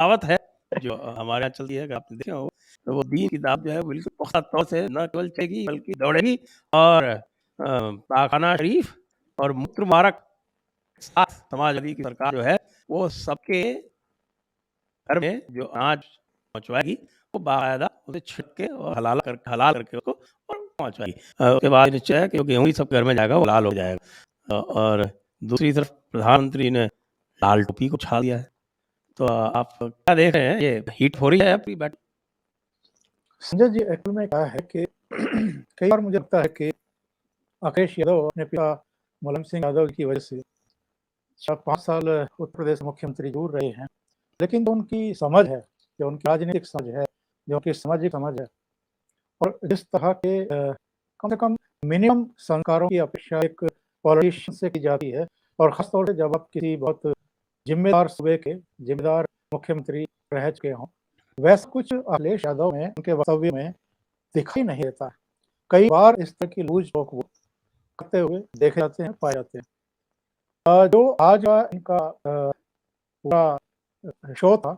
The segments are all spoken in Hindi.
कहावत है जो हमारे यहाँ चलती है, अगर आपने देखा हो, तो वो दीन की दावत जो है बिल्कुल पुख्ता तौर से न केवल चलेगी बल्कि दौड़ेगी और पाखाना शरीफ और मूत्र मुबारक के साथ समाजवादी की सरकार जो है, वो सबके घर में जो अनाज पहुँचवाएगी, वो बाकायदा उसे छील के और हलाल करके उसको और पहुँचवाएगी। उसके बाद निश्चय है कि गेहूँ ही सब घर में जाएगा, वो लाल हो जाएगा। और दूसरी तरफ प्रधानमंत्री ने लाल टोपी को छा दिया है। तो आप क्या देख रहे हैं, ये हिट हो रही है आपकी बैट? संजय जी, एक्चुअल में क्या है कि कई बार मुझे लगता है कि अखिलेश यादव अपने पिता मुलायम सिंह यादव की वजह से 4-5 साल उत्तर प्रदेश मुख्यमंत्री जरूर रहे हैं, लेकिन जो उनकी समझ है, जो उनकी राजनीतिक समझ है, जो उनकी सामाजिक समझ है और जिस तरह के कम से कम मिनिमम संस्कारों की अपेक्षा एक पॉलिटिशियन से की जाती है, और ख़ासतौर से जब आप किसी बहुत जिम्मेदार सूबे के जिम्मेदार मुख्यमंत्री रह चुके हों, वैसा कुछ अखिलेश यादव में उनके वक्तव्य में दिखाई नहीं देता है। कई बार इस तरह की लूज टॉक वो करते हुए देखे जाते हैं, पाए जाते हैं। जो आज का इनका पूरा शो था,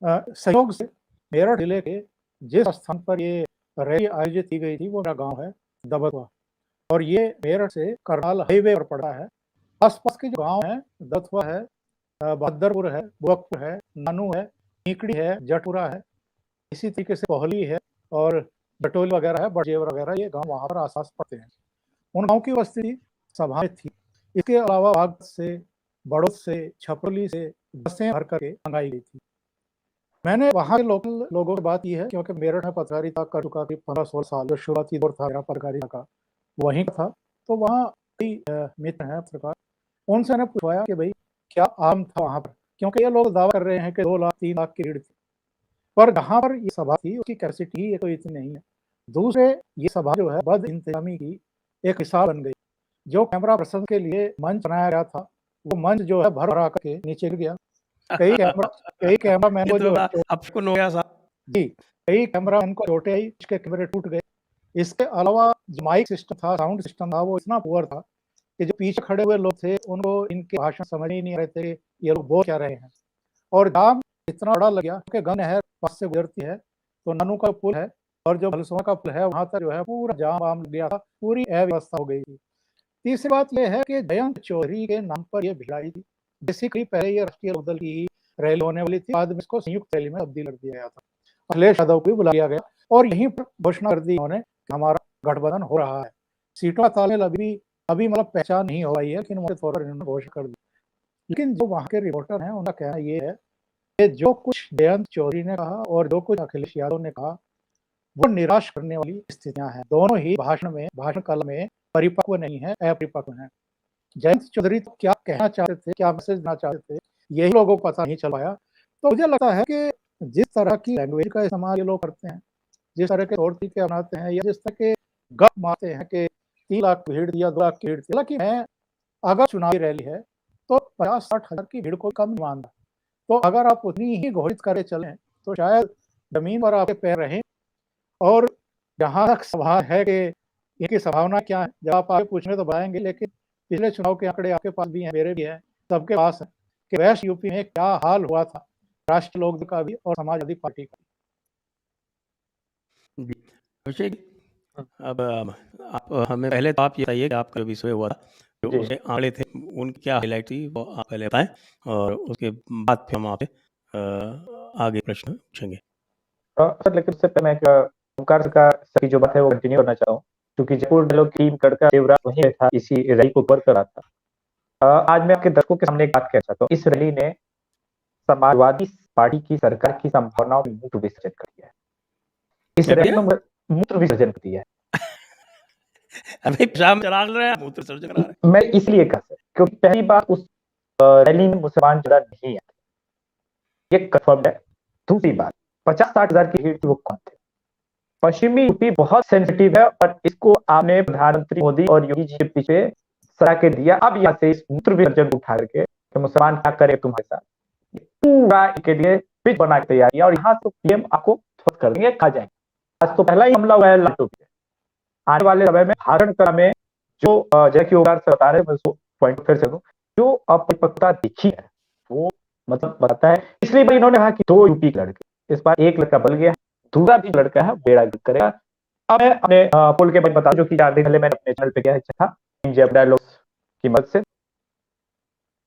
संयोग से मेरठ जिले के जिस स्थान पर ये रैली आयोजित की गई थी वो मेरा गांव है दबतवा, और ये मेरठ से करनाल हाईवे पर पड़ता है। आसपास के जो गांव हैं, दतवा है, बहादुरपुर है, बुरकपुर है, नानू है, नीकड़ी है, जटपुरा है, इसी तरीके से कोहली है और बटोली वगैरह है, बड़जेवर वगैरह, ये गांव वहाँ पर आसपास पड़ते हैं। उन गाँव की उपस्थिति सभा में थी। इसके अलावा बागपत से, बड़ौद से, छपरली से बसें भर करके मंगाई गई थी। मैंने वहाँ के लोकल लोगों से बात की है, क्योंकि मेरठ में पत्रकारिता कर चुका करीब 15-16 साल, जो शुरुआती दौर था मेरा पत्रकारिता का वहीं का था। तो वहाँ कई मित्र हैं पत्रकार, उनसे मैंने पूछवाया कि भाई क्या आम था वहाँ पर, क्योंकि ये लोग दावा कर रहे हैं कि 2 लाख 3 लाख की भीड़ थी, पर जहाँ पर ये सभा थी उसकी कैपेसिटी ही तो इतनी नहीं है। दूसरे, ये सभा जो है बद इंतजामी की एक मिसाल बन गई। जो कैमरा पर्सन के लिए मंच बनाया गया था, वो मंच जो है भर-भरा करके नीचे गिर गया। कई कैमरामैन ये को तो जो है बड़ा अपशगुन हो गया साहब। जी, कई कैमरामैन को चोटें आई, उसके कैमरे टूट गए। इसके अलावा जो माइक सिस्टम था, साउंड सिस्टम था, वो इतना पुअर था कि जो पीछे खड़े हुए लोग थे, उनको इनके भाषण समझ ही नहीं आ रहे थे, ये लोग बोल क्या रहे हैं। और जाम इतना बड़ा लग गया कि गंगा नहर पास से गुजरती है, तो नानू का पुल है और जो बलसुआ का पुल है, वहाँ तक जो है पूरा जाम वाम लग गया था, पूरी अव्यवस्था हो गई थी। तीसरी बात ये है कि जयंत चौधरी के नाम पर ये भीड़ आई थी। बेसिकली पहले ये राष्ट्रीय लोकदल की ही रैली होने वाली थी, बाद में इसको संयुक्त रैली में तब्दील कर दिया गया था। अखिलेश यादव को भी बुलाया गया और यहीं पर घोषणा कर दी उन्होंने कि हमारा गठबंधन हो रहा है। सीटों का तालमेल अभी मतलब पहचान नहीं हो पाई है, लेकिन मोटे तौर पर इन्होंने घोषणा कर दी। लेकिन जो वहाँ के रिपोर्टर हैं, उनका कहना ये है कि जो कुछ जयंत चौधरी ने कहा और जो कुछ अखिलेश यादव ने कहा, वो निराश करने वाली स्थितियां हैं। दोनों ही भाषण काल में परिपक्व नहीं है, अपरिपक्व है। जयंत चौधरी तो क्या कहना चाहते थे, क्या मैसेज देना चाहते थे, यही लोगों को पता नहीं चल पाया। तो मुझे लगता है कि जिस तरह की लैंग्वेज का इस्तेमाल ये लोग करते हैं, जिस तरह के तौर तरीके अपनाते हैं, या जिस तरह के गप मारते हैं कि 3 लाख की भीड़ थी या 2 लाख की भीड़ थी, हालांकि मैं अगर चुनावी रैली है तो 50-60 हजार की भीड़ को कम नहीं मानता। तो अगर आप उतनी ही घोषित करके चलें तो शायद जमीन पर आपके पैर रहें। और जहाँ तक सवाल है कि इनकी संभावना क्या है, जब आप आगे पूछने तो बताएंगे, लेकिन पिछले चुनाव के आंकड़े आपके पास भी हैं, मेरे भी हैं, सबके पास है कि वेस्ट यूपी में क्या हाल हुआ था राष्ट्रीय लोकदल का भी और समाजवादी पार्टी का। जी, अभिषेक, अब आप हमें पहले तो आप ये बताइए कि आपका जो विषय हुआ था, जो जी। उसके आंकड़े थे, उनकी क्या हाइलाइट थी, वो आप पहले बताएँ और उसके बाद फिर हम आपसे आगे प्रश्न पूछेंगे। सर, लेकिन उससे पहले मैं एक ओमकार सर का सर जो बात है वो कंटिन्यू करना चाहता हूँ, क्योंकि जयपुर डायलॉग टीम कड़का देवराज वहीं पे था, इसी रैली को कवर कर रहा था। आज मैं आपके दर्शकों के सामने एक बात कहना चाहता हूँ। इस रैली ने समाजवादी पार्टी की सरकार की संभावनाओं में मूत्र विसर्जन कर दिया है। इस क्या रैली किया? में मूत्र विसर्जन कर दिया है। अभी पेशाब चला रहे हैं, मूत्र विसर्जन करा रहे हैं। मैं इसलिए कहा सर, क्योंकि पहली बार उस रैली में मुसलमान ज्यादा नहीं आए, ये कंफर्म है। दूसरी बात, 50-60 हजार की भीड़ थी, वो कौन थे? पश्चिमी यूपी बहुत सेंसिटिव है और इसको आपने प्रधानमंत्री मोदी और योगी जी के पीछे सरा के दिया। अब यहाँ से इस मूत्र विसर्जन को उठा करके तो मुसलमान क्या करे तुम्हारे साथ, पूरा इनके लिए पिच बना के तैयार किया और यहाँ से पीएम आपको ध्वस्त कर देंगे, खा जाएंगे। आज तो पहला ही हमला हुआ है लाटू पे। आने वाले समय में भाषण कला में जो जय की ओर से बता रहे हैं, मैं उसको पॉइंट फिर से दूं, जो अपरिपक्वता दिखी है वो मतलब बताता है। तीसरी बार इन्होंने कहा कि 2 यूपी के लड़के, इस बार एक लड़का बल गया, दूसरा भी लड़का है बेड़ा गर्क करेगा। अब मैं अपने पोल के बारे में बता दूं कि 4 दिन पहले मैंने अपने चैनल पे किया था इंडिया डायलॉग्स की मदद से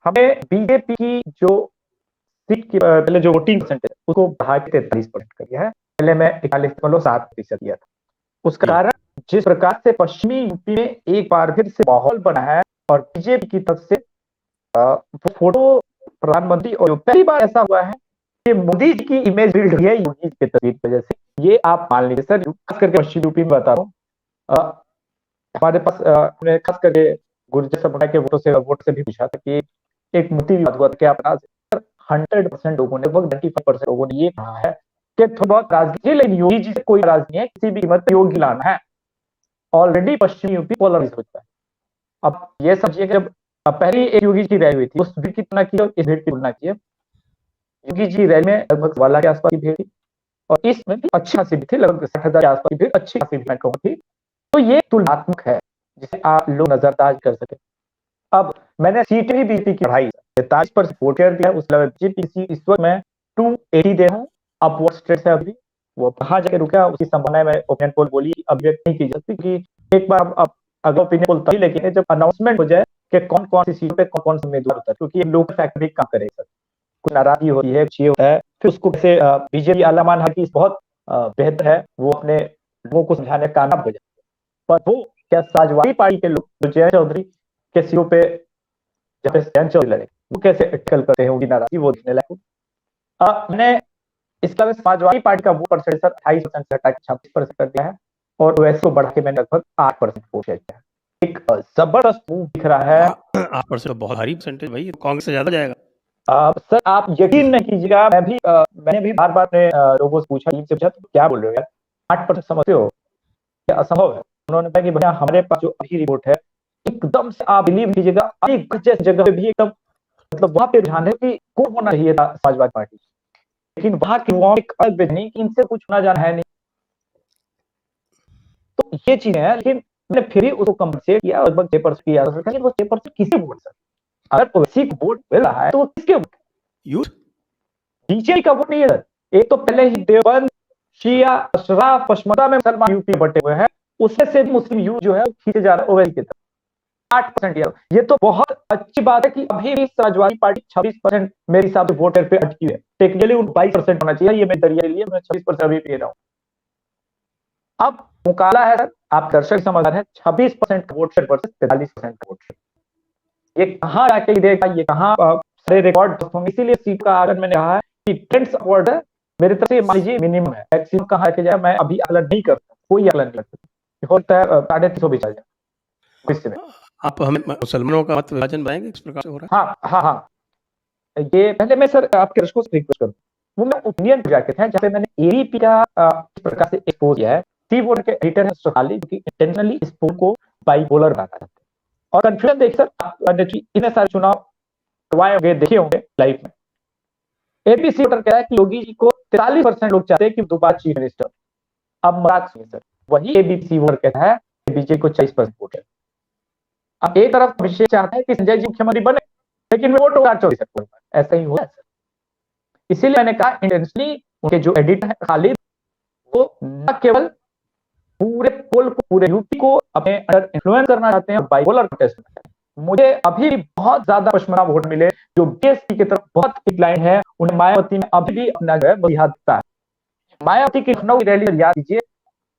हमें बीजेपी की जो सीट की पहले जो वोटिंग परसेंटेज उसको बढ़ा के 43% कर दिया है। पहले मैं 41.7% किया था। उसका कारण जिस प्रकार से पश्चिमी यूपी में एक बार फिर से माहौल बना है और बीजेपी की तरफ से वो फोटो प्रधानमंत्री और पहली बार ऐसा हुआ है कि मोदी जी की इमेज बिल्ड हुई है योगी जी की तस्वीर की वजह से। ये आप मान लीजिए सर, खास करके पश्चिमी यूपी में बता रहा हूँ। हमारे पास हमने खास करके गुर्जर समुदाय के वोट से भी पूछा था कि एक मोती विवाद हुआ क्या अपराध 100% लोगों ने, लगभग 95% लोगों ने ये कहा है कि थोड़ा बहुत राजनीति, लेकिन योगी जी से कोई नाराज नहीं है, किसी भी कीमत पर योगी लाना है। ऑलरेडी पश्चिमी यूपी पोलराइज हो चुका है। अब ये समझिए कि जब पहली एक योगी की रैली हुई थी, उस भीड़ की तुलना की और इस भीड़ की तुलना की, योगी जी रैली में लगभग 1 लाख के आसपास की भीड़ थी और इसमें भी अच्छी खासी भीड़ थी, लगभग 60,000 के आसपास की भीड़, अच्छी खासी भीड़ थी। तो ये तुलनात्मक है जिसे आप लोग नजरअंदाज कर सके। अब मैंने सीटें भी बीजेपी की बढ़ाई, 43% वोट शेयर दिया, उस लेवल बीजेपी इस वक्त मैं 280 दे रहा हूँ, अपवर्ड स्ट्रेट है अभी। वो कहाँ जाके रुका उसकी संभावना में ओपिनियन पोल बोली अभिव्यक्त नहीं की जाती कि एक बार अब अगर ओपिनियन पोल तभी, लेकिन जब अनाउंसमेंट हो जाए कि कौन कौन सी सीटों पे कौन कौन से उम्मीदवार होता है, क्योंकि ये लोकल फैक्टर भी काम करेगा। कुछ नाराजगी होती है, कुछ ये होता है, फिर उसको कैसे बीजेपी आलामान है कि बहुत बेहतर है, वो अपने लोगों को समझाने का कामयाब हो जाए। पर वो क्या समाजवादी पार्टी के लोग जो जयंत चौधरी के सीटों पे जब जयंत चौधरी लड़े, वो कैसे टैकल करते हैं, उनकी नाराजगी वो देखने लायक। मैंने इसके अलावा समाजवादी पार्टी का वो परसेंट सर 28% से हटा के 26% कर दिया है और वैसे को बढ़ा के मैंने लगभग 8% वोट शेयर किया है। एक जबरदस्त मूव दिख रहा है। 8% बहुत भारी परसेंटेज भाई, कांग्रेस से ज्यादा जाएगा। सर आप यकीन नहीं कीजिएगा, मैंने भी बार बार अपने लोगों से पूछा, टीम से पूछा, तो क्या बोल रहे हो यार, 8% समझते हो क्या असंभव है? उन्होंने कहा कि भैया हमारे पास जो अभी रिपोर्ट है, एकदम से आप बिलीव कीजिएगा, अनेक जैसी जगह पे भी एकदम, मतलब वहां पे ध्यान है कि कौन होना चाहिए था समाजवादी पार्टी, लेकिन वहां के युवाओं एक अलग बेच नहीं कि इनसे कुछ होना जाना है नहीं। तो ये चीजें हैं, लेकिन मैंने फिर भी उसको कंपनसेट किया, लगभग 6% किया। वो 6% किसे वोट सर? अगर ओवैसी को वोट मिल रहा है तो वो किसके वोट? यूथ बीजेपी का वोट नहीं है सर। एक तो पहले ही देवबंद, शिया, अशराफ, पश्मदा में मुसलमान यूपी बटे हुए हैं, उसमें से मुस्लिम यूथ जो है वो खींचे जा रहे हैं ओवैसी की तरफ। 8% ये तो बहुत अच्छी बात है कि अभी भी समाजवादी पार्टी 26% मेरे हिसाब से वोटर पे अटकी है। टेक्निकली उनको 22% होना चाहिए, ये मैं दरिया लिए, मैं 26% अभी पी रहा हूँ। अब मुकाबला है सर, आप दर्शक समझदार है, 26% vote share versus 43% vote share. ये कहाँ जाके देगा, ये कहाँ सारे रिकॉर्ड होंगे। इसीलिए सीट का आगे मैंने कहा है कि ट्रेंड्स अपवर्ड है, मेरी तरफ से मान लीजिए मिनिमम है, मैक्सिमम कहाँ के जाए मैं अभी आकलन नहीं करता, कोई आकलन नहीं करता, होता है 350 भी चल जाए। आप हमें मुसलमानों का मत विभाजन बताएंगे किस प्रकार से हो रहा है? हाँ, ये पहले मैं सर आपके दर्शकों से रिक्वेस्ट करूँ, वो मैं ओपिनियन जाके थे जहाँ पे मैंने एबीपी का इस प्रकार से एक्सपोज किया है। सी बोर्ड के एडिटर है सुखाली, जो कि इंटेंशनली इस पोल को बाइपोलर बनाना चाहते हैं। और कंफ्यूजन देख सर, आपने इतने सारे चुनाव करवाए होंगे, देखे होंगे लाइफ में। एबीसी वोटर कह रहा है कि योगी जी को 43% लोग चाहते हैं कि दोबारा चीफ मिनिस्टर। अब मजाक सुनिए सर, वही एबीसी वोटर कहता है कि बीजेपी को 40% वोट है। अब एक तरफ अभिषेक चाहता है कि संजय जी मुख्यमंत्री बने, लेकिन वोट होगा 44%। ऐसा ही हुआ सर। इसीलिए मैंने कहा इंटेंशनली उनके जो एडिटर है खालिद, वो न केवल पूरे पोल को, पूरे यूपी को अपने अंडर इन्फ्लुएंस करना चाहते हैं, बाइपोलर टेस्ट में मुझे अभी भी बहुत ज्यादा पश्चिमा वोट मिले जो बीएसपी की तरफ बहुत इंक्लाइन है, उन्हें मायावती में अभी भी अपना जो है बलिहाथ दिखता है। मायावती की लखनऊ की रैली याद कीजिए,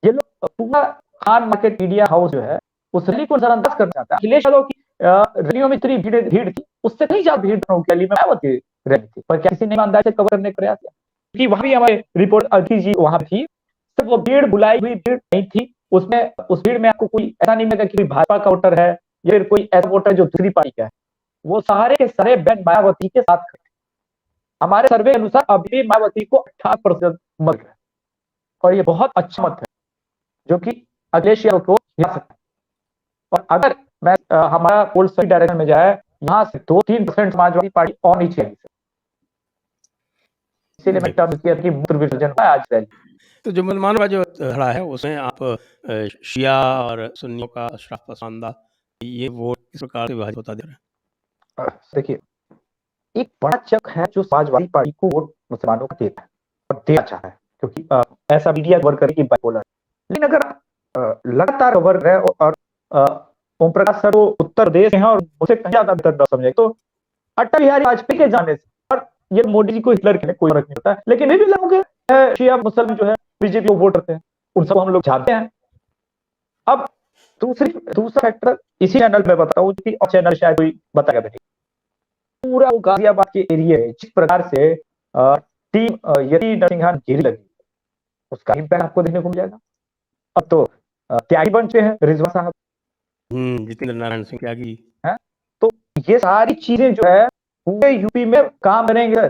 ये लोग पूरा खान मार्केट मीडिया हाउस जो है उस रैली को नजरअंदाज करना चाहता है। अखिलेश यादव की रैलियों में इतनी भीड़ थी, उससे कहीं ज्यादा भीड़ लखनऊ की रैली में मायावती रैली थी, पर क्या किसी ने ईमानदारी से कवर करने का प्रयास किया? क्योंकि वहां भी हमारे रिपोर्ट अदिति जी वहां थी, सिर्फ वो भीड़ बुलाई हुई भीड़ नहीं थी, उसमें उस भीड़ में आपको कोई ऐसा नहीं मिलेगा कि भाजपा का वोटर है या फिर कोई ऐसा वोटर जो दूसरी पार्टी का है। वो सारे के सारे बहन मायावती के साथ खड़े। हमारे सर्वे के अनुसार अभी भी मायावती को 18% मत है, और ये बहुत अच्छा मत है जो कि अखिलेश यादव को हिला सकता है। और अगर मैं हमारा पोल सही डायरेक्शन में जाए, यहाँ से 2-3% समाजवादी पार्टी और नीचे आई, इसीलिए मैं टर्म किया कि मूत्र विसर्जन हुआ आज रैली। तो जो मुसलमानों का जो धड़ा है उसमें आप शिया और सुन्नियों का अशराफ पसंदा ये वोट किस प्रकार से विभाजित होता दे रहा है? देखिए एक बड़ा चक है जो समाजवादी पार्टी को वोट मुसलमानों को देता है और देना चाह रहा है, क्योंकि ऐसा मीडिया कवर करे कि बाइपोलर। लेकिन अगर लगातार कवर रहे और ओम प्रकाश सर वो उत्तर प्रदेश हैं और उसे कहीं ज्यादा बेहतर न समझे, तो अटल बिहारी वाजपेयी के जाने से, और ये मोदी जी को हिटलर के कोई फर्क नहीं होता है, लेकिन भी लोगों के शिया मुसलमान जो है बीजेपी को वोट करते हैं, उन सब हम लोग जानते हैं। अब दूसरा फैक्टर इसी चैनल में बताता हूँ, और चैनल शायद कोई बताएगा नहीं, पूरा वो गाजियाबाद के एरिया है, जिस प्रकार से टीम यति नरसिंहा घेरी लगी, उसका इम्पैक्ट आपको देखने को मिल जाएगा। अब तो त्यागी बन चुके हैं रिजवान साहब, जितेंद्र नारायण सिंह त्यागी है, तो ये सारी चीजें जो है पूरे यूपी में काम करेंगे।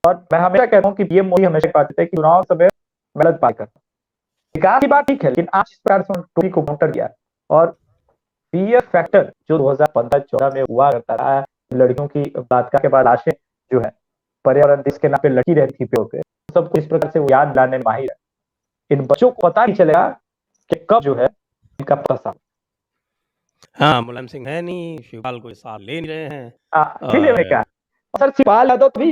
और मैं हमेशा कहता हूँ कि पीएम मोदी हमेशा कहते थे कि चुनाव समय गलत बात करता, विकास की बात ठीक है, लेकिन आज इस प्रकार से टोपी को काउंटर किया, और पीएफ फैक्टर जो 2015-14 में हुआ करता रहा, लड़कियों की बलात्कार के बाद लाशें जो है पर्यावरण दिवस के नाम पे लड़की रहती थी पे, सबको इस प्रकार से वो याद दिलाने में माहिर है। इन बच्चों को पता नहीं चलेगा कि कब जो है इनका पता। हाँ, मुलायम सिंह है नहीं, शिवपाल को साथ ले नहीं रहे हैं। इसीलिए मैं क्या सर शिवपाल यादव भी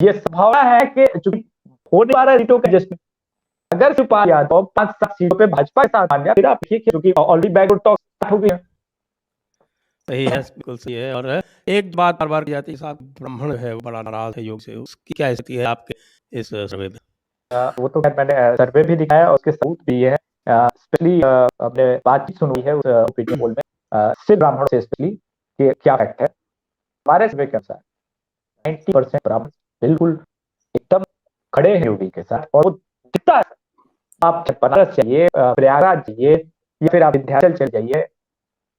ये संभावना है कि चूंकि होने वाला सीटों के जश्न, अगर शिवपाल यादव 5-7 सीटों पे भाजपा के साथ मान गया, फिर आप देखिए क्योंकि ऑलरेडी बैकवर्ड टॉक स्टार्ट हो गई है। सही है, बिल्कुल सही है। और एक बात बार-बार की जाती है, साहब ब्राह्मण है वो बड़ा नाराज है योग से, उसकी क्या स्थिति है आपके इस सर्वे में? वो तो मैंने सर्वे भी दिखाया और उसके सबूत भी है, स्पेशली हमने बातचीत सुनी है उस ओपिनियन पोल में सिर्फ ब्राह्मणों से स्पेशली कि क्या फैक्ट है। हमारे सर्वे के अनुसार 90% ब्राह्मण बिल्कुल एकदम खड़े हैं योगी के साथ, और वो दिखता है। आप बनारस जाइए, प्रयागराज जाइए, या फिर आप विंध्याचल चल जाइए,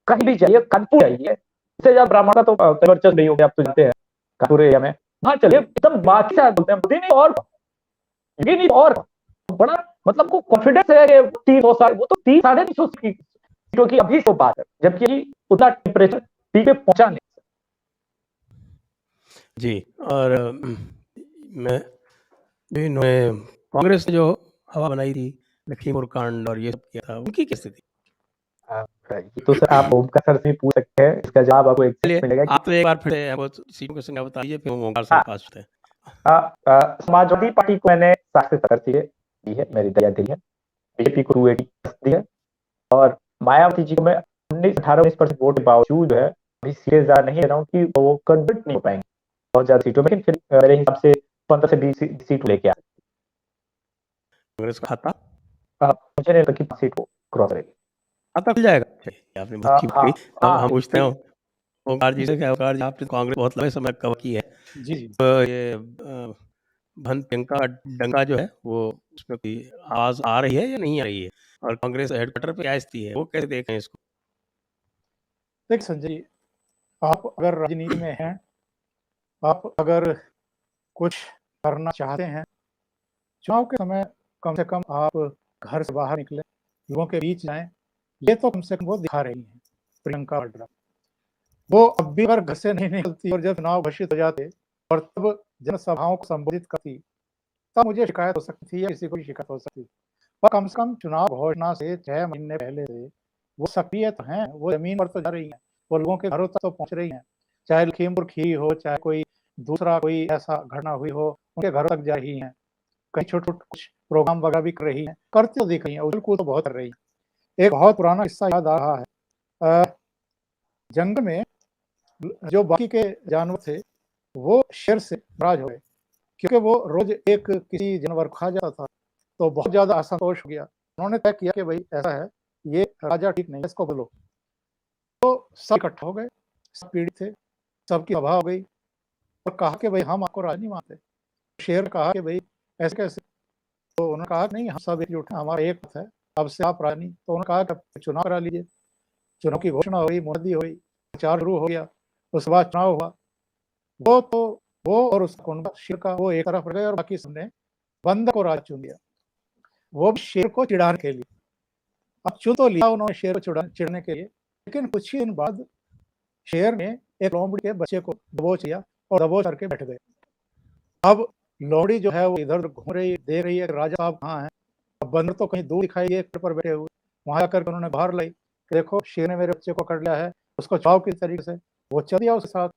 कहीं भी जाइए, कानपुर जाइए, इससे ज्यादा ब्राह्मण का तो वर्चस्व नहीं हो गया, आप तो जानते हैं कानपुर एरिया में, वहां चलिए एकदम बाकी से बोलते हैं मोदी नहीं और ये नहीं और बड़ा, मतलब को कॉन्फिडेंस है कि 300 साल, वो तो 300-350 सीटों की अभी तो बात है, जबकि उतना टेम्परेचर पीक पे पहुंचा नहीं। जी, और मैं इन्होंने कांग्रेस ने जो हवा बनाई थी, लखीमपुर कांड और ये सब किया था, उनकी क्या स्थिति? तो सर आप ओमकार सर से पूछ सकते हैं, इसका जवाब आपको एग्जैक्ट मिलेगा। आप तो एक बार फिर वो सीटों के संख्या बताइए, फिर ओमकार सर पास होते हैं। समाजवादी पार्टी को मैंने 60 से 70 सीटें दी है, मेरी दया दी है। बीजेपी को 280 दी है, और मायावती जी को मैं 18-19% वोट के बावजूद है अभी सीटें ज्यादा नहीं दे रहा हूँ कि वो कन्वर्ट नहीं हो पाएंगे बहुत ज्यादा सीटों में, लेकिन फिर मेरे हिसाब से 15 से 20 सीट लेके आ कांग्रेस का खाता मुझे नहीं लगता कि 5 सीट को क्रॉस करेगी। खाता खुल जाएगा? चलिए, आपने बहुत अच्छी बात कही। अब हम पूछते हैं ओंकार जी से, क्या ओंकार जी, आपने कांग्रेस बहुत लंबे समय कवर की है, जी जी तो ये भन प्रियंका डंका जो है वो उसमें कोई आवाज आ रही है या नहीं आ रही है, और कांग्रेस हेडक्वार्टर पे क्या स्थिति है, वो कैसे देख रहे हैं इसको? देख संजय जी, आप अगर राजनीति में हैं, आप अगर कुछ करना चाहते हैं, चुनाव के समय कम से कम आप घर से बाहर निकले, लोगों के बीच जाएं, ये तो कम से कम वो दिखा रही हैं प्रियंका वाड्रा। वो अब भी अगर घर से नहीं निकलती और जब चुनाव घोषित हो जाते और तब जनसभाओं को संबोधित करती, तब मुझे शिकायत हो सकती थी या किसी को भी शिकायत हो सकती थी। पर कम से कम चुनाव घोषणा से 6 महीने पहले से वो सक्रिय तो हैं, वो जमीन पर तो जा रही हैं, वो लोगों के घरों तक तो पहुंच रही हैं, चाहे लखीमपुर खीरी हो, चाहे कोई दूसरा कोई ऐसा घटना हुई हो, उनके घरों तक जा रही हैं, कहीं छोटे-छोटे कुछ प्रोग्राम वगैरह भी कर रही हैं, करती तो दिख रही हैं, उछल-कूद तो बहुत कर रही हैं। एक बहुत पुराना किस्सा याद आ रहा है, जंगल में जो बाकी के जानवर थे, वो शेर से नाराज हो गए, क्योंकि वो रोज एक किसी जानवर को खा जाता था, तो बहुत ज्यादा असंतोष हो गया। उन्होंने तय किया कि भाई ऐसा है, ये राजा ठीक नहीं है, इसको बोलो। तो सब इकट्ठा हो गए, सब पीड़ित थे, सबकी सभा हो गई और कहा कि भाई हम आपको राजा नहीं मानते। शेर ने कहा कि भाई ऐसे कैसे? तो उन्होंने कहा नहीं, हम सब एकजुट हैं, हमारा एक मत है, अब से आप राजा नहीं। तो उन्होंने कहा कि चुनाव करा लीजिए। चुनाव की घोषणा हो गई, मुहर्रती हुई, प्रचार शुरू हो गया, उसके बाद चुनाव हुआ। वो और उसका कुनबा शेर का वो एक तरफ रह गए और बाकी सबने बंदर को राजा चुन लिया, वो भी शेर को चिढ़ाने के लिए। अब चुन तो लिया उन्होंने शेर को चिढ़ने के लिए, लेकिन कुछ ही दिन बाद शेर ने एक लोमड़ी के बच्चे को दबोच लिया और दबोच करके बैठ गए। अब लोमड़ी जो है वो इधर घूम रही, देख रही है राजा साहब कहाँ हैं। अब बंदर तो कहीं दूर दिखाई दिए, पेड़ पर बैठे हुए, वहां जाकर उन्होंने बाहर लाई कि देखो शेर ने मेरे बच्चे को कर लिया है, उसको चाव किस तरीके से। वो चल दिया उसके साथ,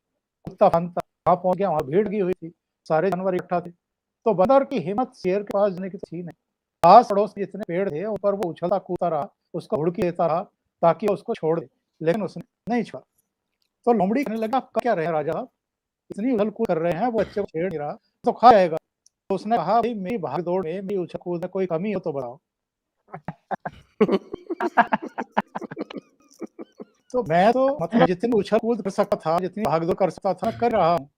कुत्ता फंता वहां पहुंच गया, वहां भीड़ लगी हुई थी, सारे जानवर इकट्ठा थे। तो बंदर की हिम्मत शेर के पास जाने की थी नहीं। आस पड़ोस में जितने पेड़ थे ऊपर वो उछलता कूदता रहा, उसको हुड़की देता रहा ताकि उसको छोड़ दे, लेकिन उसने नहीं छोड़ा। तो लोमड़ी कहने लगा, आप कर क्या रहे हैं राजा साहब, इतनी उछल कूद कर रहे हैं, वो बच्चे को छेड़ नहीं रहा तो खा जाएगा। तो उसने कहा, भाई मेरी भाग दौड़ में, मेरी उछल कूद में कोई कमी हो तो बताओ। तो मैं तो मतलब जितनी उछल कूद कर सकता था, जितनी भाग दौड़ कर सकता था, कर रहा हूँ।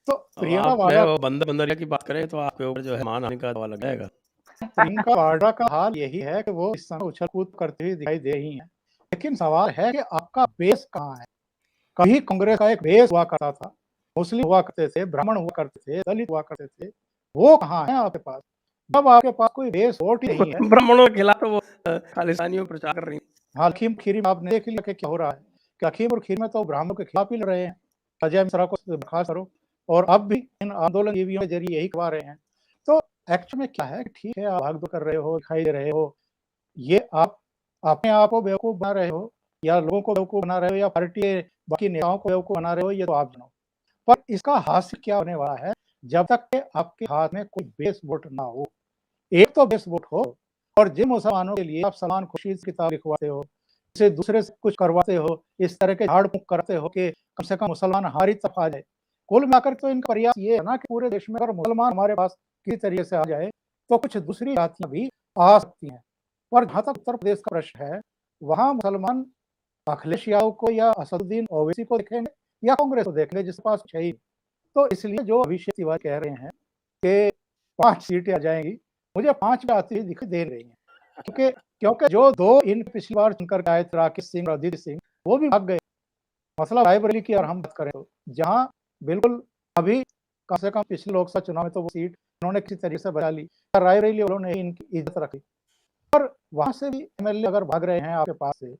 तो अब प्रियंका आप जो है वाड्रा वो बंदरिया की बात करें तो आपके ऊपर जो है मानहानि का दावा लग जाएगा। प्रियंका वाड्रा का हाल यही है कि वो इस समय उछल कूद करती हुई दिखाई दे रही हैं, लेकिन सवाल है कि आपका बेस कहाँ है। कभी कांग्रेस का एक बेस हुआ करता था, मुस्लिम हुआ करते थे, ब्राह्मण हुआ करते थे, दलित हुआ करते थे, वो कहाँ है आपके पास? जब आपके पास कोई बेस वोट ही नहीं है। ब्राह्मणों के खिलाफ तो वो खालिस्तानियों पर प्रचार कर रही हैं। हाँ, लखीम खीरी में आपने देख लिया कि क्या हो रहा है कि लखीमपुर खीरी में तो ब्राह्मणों के खिलाफ ही लड़ रहे हैं, अजय मिश्रा को बर्खास्त करो, और अब भी इन आंदोलन जीवियों के जरिए यही करवा रहे हैं। तो एक्चुअल में क्या है कि ठीक है, आप भाग दौड़ कर रहे हो, दिखाई दे रहे हो, ये आप अपने आप को बेवकूफ बना रहे हो या लोगों को बेवकूफ बना रहे हो या पार्टी के बाकी नेताओं को बेवकूफ बना रहे हो, ये तो आप जानो। पर इसका हासिल क्या होने वाला है जब तक कि आपके हाथ में कोई बेस वोट ना हो। एक तो बेस वोट हो, और जिन मुसलमानों के लिए आप सलमान खुर्शीद की किताब लिखवाते हो, इसे दूसरे से कुछ करवाते हो, इस तरह के झाड़ फूक करते हो कि कम से कम मुसलमान हमारी तरफ आ जाए। कुल मिलाकर तो इनका प्रयास ये है ना कि पूरे देश में अगर मुसलमान हमारे पास किसी तरीके से आ जाए तो कुछ दूसरी जातियां भी आ सकती हैं। और जहाँ तक उत्तर प्रदेश का प्रश्न है, वहाँ मुसलमान अखिलेश यादव को या असदुद्दीन ओवैसी को देखेंगे या कांग्रेस को देखेंगे, जिसके पास कुछ है ही। तो इसलिए जो अभिषेक तिवारी कह रहे हैं कि 5 सीटें आ जाएंगी, मुझे 5 भी आती हुई दिखाई दे रही हैं। क्योंकि क्योंकि जो 2 इन पिछली बार चुनकर के आए थे, राकेश सिंह और अदिति सिंह, वो भी भाग गए। मसला रायबरेली की अगर हम बात करें तो, जहाँ बिल्कुल अभी कम से कम पिछले लोकसभा चुनाव में तो वो सीट उन्होंने किसी तरीके से बचा ली, रायबरेली वालों ने इनकी इज्जत रखी। और वहां से भी एमएलए अगर भाग रहे हैं आपके पास से,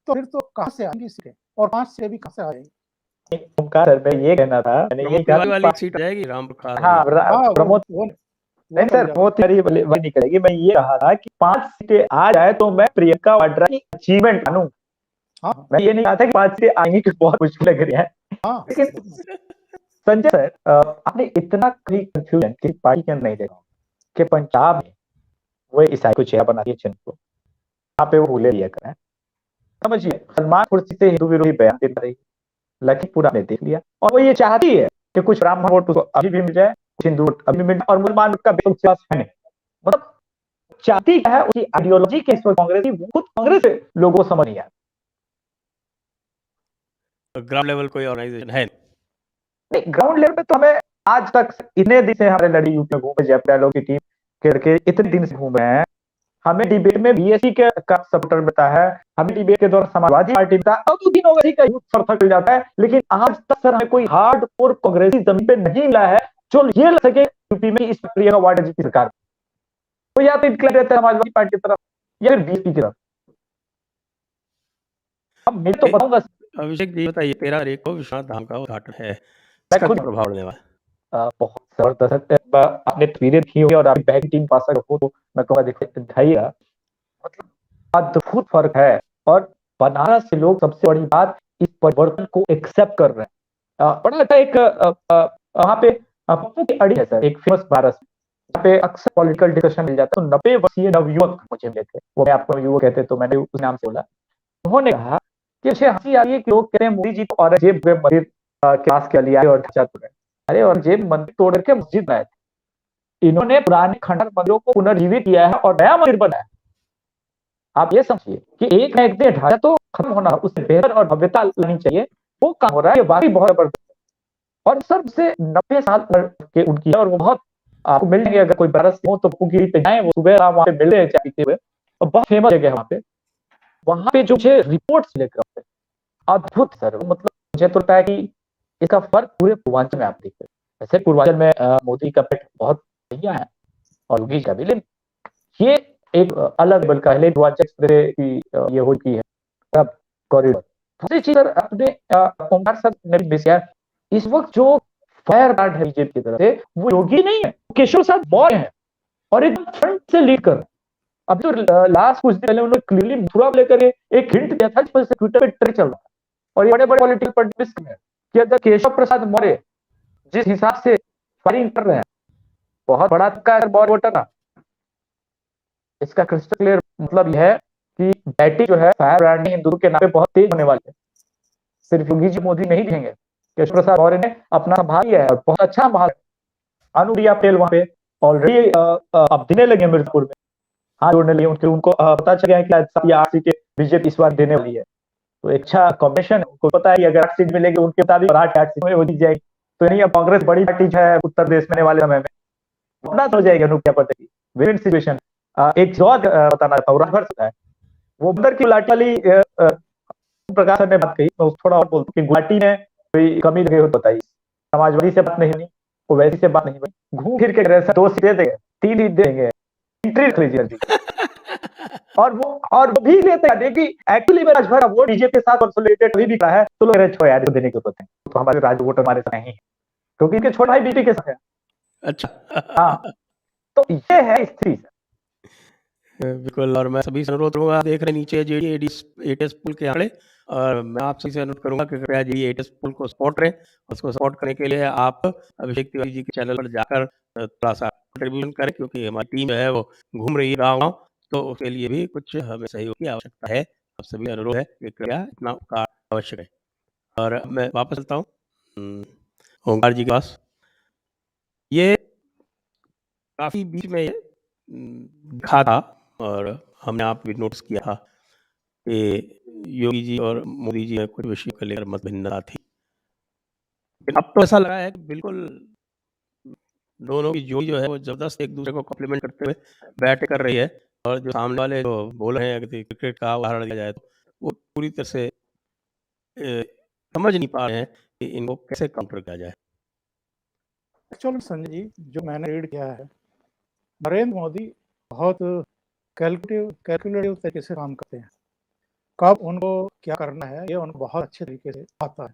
तो फिर तो कहाँ से आएंगी सीटें, और 5 सीटें भी कहाँ से आ जाएंगी? ओमकार सर, मैं ये कहना था, मैंने प्रमोद यही कहा तिवारी वाली कि एक सीट आ जाएगी रामपुर खास हाँ वाली। हाँ, प्रमोद वो नहीं मिल सर, जाएगा। वो तेरी वही नहीं करेगी। मैं ये कहा था कि 5 सीटें आ जाए तो मैं प्रियंका वाड्रा की अचीवमेंट मानूं। हाँ मैं ये नहीं कहा था कि 5 सीटें आएंगी कि बहुत मुश्किल लग रही है। हाँ, लेकिन संजय सर, आपने इतना कभी कंफ्यूजन किसी पार्टी के अंदर नहीं देखा कि पंजाब में वो ईसाई को चेहरा बना दिया चिन्ह को, यहाँ पे वो भूले लिया करें। समझिए, सलमान खुर्शीद से हिंदू विरोधी बयान देता रही, लखीमपुर आपने देख लिया, और वो ये चाहती है कि कुछ ब्राह्मण वोट उसको अभी भी मिल जाए, कुछ हिंदू वोट अभी मिल जाए, और मुसलमान का विश्वास है नहीं। मतलब चाहती क्या है, उसकी आइडियोलॉजी के इस वक्त कांग्रेस की, खुद कांग्रेस से लोगों को समझ नहीं आया। ग्राउंड लेवल कोई ऑर्गेनाइजेशन है नहीं, ग्राउंड लेवल पे तो हमें आज तक इतने दिन से हमारे लड़ी यूपी में घूमे, जयपुर डायलॉग की टीम के लड़के इतने दिन से घूमे हैं, हमें डिबेट में बीएसपी के का सपोर्टर मिलता है, हमें डिबेट के दौरान समाजवादी पार्टी मिलता है, अब तो दिन ओवैसी का यूथ समर्थक मिल जाता है, लेकिन आज तक सर हमें कोई हार्ड कोर कांग्रेसी जमीन पे नहीं मिला है जो ये लग सके यूपी में इस प्रियंका वाड्रा जी की सरकार, तो या तो इनकलाब रहता है समाजवादी पार्टी की तरफ या फिर बीएसपी की तरफ। अब मैं तो बताऊंगा, अभिषेक जी बताइए, 13 तारीख को विश्वनाथ धाम का उद्घाटन है, मैं इसका खुद क्या प्रभाव पड़ने वाला है? बहुत जबरदस्त है। आपने तस्वीरें देखी होगी और आपकी बैक टीम पास रखो तो मैं कहूँगा दिखाइएगा, मतलब अद्भुत फर्क है। और बनारस के लोग, सबसे बड़ी बात, इस परिवर्तन को एक्सेप्ट कर रहे हैं। बड़ा अच्छा एक वहाँ पे पप्पू की अड़ी है सर, एक फेमस बनारस, यहाँ पे अक्सर पॉलिटिकल डिस्कशन मिल जाता है। तो 90 वर्षीय नवयुवक मुझे मिले थे, वो मैं आपको युवक कहते तो मैंने उस नाम से बोला। उन्होंने कहा कि मुझे हंसी आ रही है कि लोग कहते हैं मोदी जी तो औरंगजेब मंदिर के पास के लिए आए और ढांचा तोड़े। अरे औरंगजेब मंदिर तोड़ के मस्जिद बनाए थे, इन्होंने पुराने खंडर मंदिरों को पुनर्जीवित किया है और नया मंदिर बनाया। आप ये समझिए कि एक न एक दिन ढांचा तो खत्म होना, उससे बेहतर और भव्यता लानी चाहिए, वो काम हो रहा है, ये वाकई बहुत जबरदस्त है। और सर से 90 साल के उनकी, और वो बहुत आपको मिल जाएंगे, अगर कोई बनारस हो तो पुगिरी पे जाए, वो सुबह आप वहाँ पे मिलते हैं चाय पीते हुए, और बहुत फेमस जगह है वहाँ पे। वहाँ पे जो मुझे रिपोर्ट्स लेकर अद्भुत सर, मतलब मुझे तो लगता है कि इसका फर्क पूरे पूर्वांचल में आप देखते हैं। वैसे पूर्वांचल में मोदी का पेट बहुत बढ़िया है और योगी का भी, लेकिन ये एक अलग बल का है। पूर्वांचल एक्सप्रेस की ये हो चुकी है अब कॉरिडोर। दूसरी चीज सर, अपने ओमकार सर ने भी किया, इस वक्त जो फायर ब्रांड है बीजेपी की तरफ से, वो योगी नहीं है, केशव प्रसाद मौर्य है, और एकदम फ्रंट से लीड कर रहे हैं। अब जो लास्ट कुछ दिन पहले उन्होंने क्लियरली मथुरा लेकर एक हिंट दिया था, जिस पर ट्विटर पे ट्रेंड चल रहा है, और ये बड़े बड़े पॉलिटिकल पार्टिसिपेंट्स में कि अगर केशव प्रसाद मौर्य जिस हिसाब से फायरिंग कर रहे हैं, बहुत बड़ा धक्का है बॉडी वोटर का। इसका क्रिस्टल क्लियर मतलब यह है कि बैटिंग जो है फायर ब्रांडिंग हिंदुओं के नाम पे बहुत तेज होने वाली है। सिर्फ योगी जी मोदी नहीं दिखेंगे, केशव प्रसाद मौर्य ने अपना संभाल लिया है और बहुत अच्छा संभाल। अनुप्रिया पटेल वहां पे ऑलरेडी अब देने लगे हैं मिर्जापुर में, हाथ जोड़ने लगे उनके, उनको पता चल गया है कि आज 7 या 8 सीटें बीजेपी इस बार देने वाली है। तो एक अच्छा कॉम्बिनेशन, उनको पता है कि अगर 8 सीट मिलेगी उनके मुताबिक और 8 सीट में वो जीत जाएगी, तो नहीं अब कांग्रेस बड़ी पार्टी जो है उत्तर प्रदेश में आने वाले समय में अपना हो जाएगी अनुप्रिया पटेल की विन सिचुएशन। एक जवाब बताना चाहता हूँ, राजभर से है वो बंदर की लाठी वाली प्रकाश सर ने बात कही, मैं थोड़ा और बोलता हूँ कि गुवाहाटी में कोई कमी लगे हो तो बताइए, समाजवादी से बात नहीं हुई, ओवैसी से बात नहीं हुई, घूम फिर के 2 सीटें देंगे, 3 सीट देंगे, एंट्री रख लीजिए जी। और वो भी लेते हैं, देखिए एक्चुअली में राजभर वोट बीजेपी के साथ कंसोलिडेटेड अभी भी रहा है, तो लोग कह रहे छोड़ यार, देने के होते हैं, तो हमारे राज्य वोटर हमारे साथ नहीं है, क्योंकि इनके छोटा भाई बीजेपी के साथ है। अच्छा। हाँ, तो ये है स्थिति। बिल्कुल, और मैं सभी से अनुरोध करूंगा, देख रहे नीचे जेडी एटीएस पुल के आंकड़े, और मैं आप सभी से अनुरोध करूंगा कि कृपया जेडी एटीएस पुल को सपोर्ट करें। उसको सपोर्ट करने के लिए आप अभिषेक तिवारी जी के चैनल पर जाकर थोड़ा सा कंट्रीब्यूशन करें, क्योंकि हमारी टीम जो है वो घूम रही है गाँव-गाँव, तो उसके लिए भी कुछ हमें सहयोग की आवश्यकता है। आप सभी अनुरोध है कि कृपया इतना उपकार अवश्य करें। और अब मैं वापस चलता हूँ ओंकार जी के पास। ये काफ़ी बीच में दिखा था और हमने आप भी नोटिस किया था कि योगी जी और मोदी जी में कुछ विषयों को लेकर मतभिन्नता थी। लेकिन अब तो ऐसा लग रहा है कि बिल्कुल दोनों की जोड़ी जो है वो ज़बरदस्त एक दूसरे को कॉम्प्लीमेंट करते हुए बैटिंग कर रही है, और जो सामने वाले जो बोल रहे हैं कि क्रिकेट का उदाहरण दिया जाए, तो वो पूरी तरह से समझ नहीं पा रहे हैं कि इनको कैसे काउंटर किया जाए। एक्चुअली संजय जी, जो मैंने रीड किया है, नरेंद्र मोदी बहुत कैलकुलेटिव तरीके से काम करते हैं। कब उनको क्या करना है ये उनको बहुत अच्छे तरीके से आता है,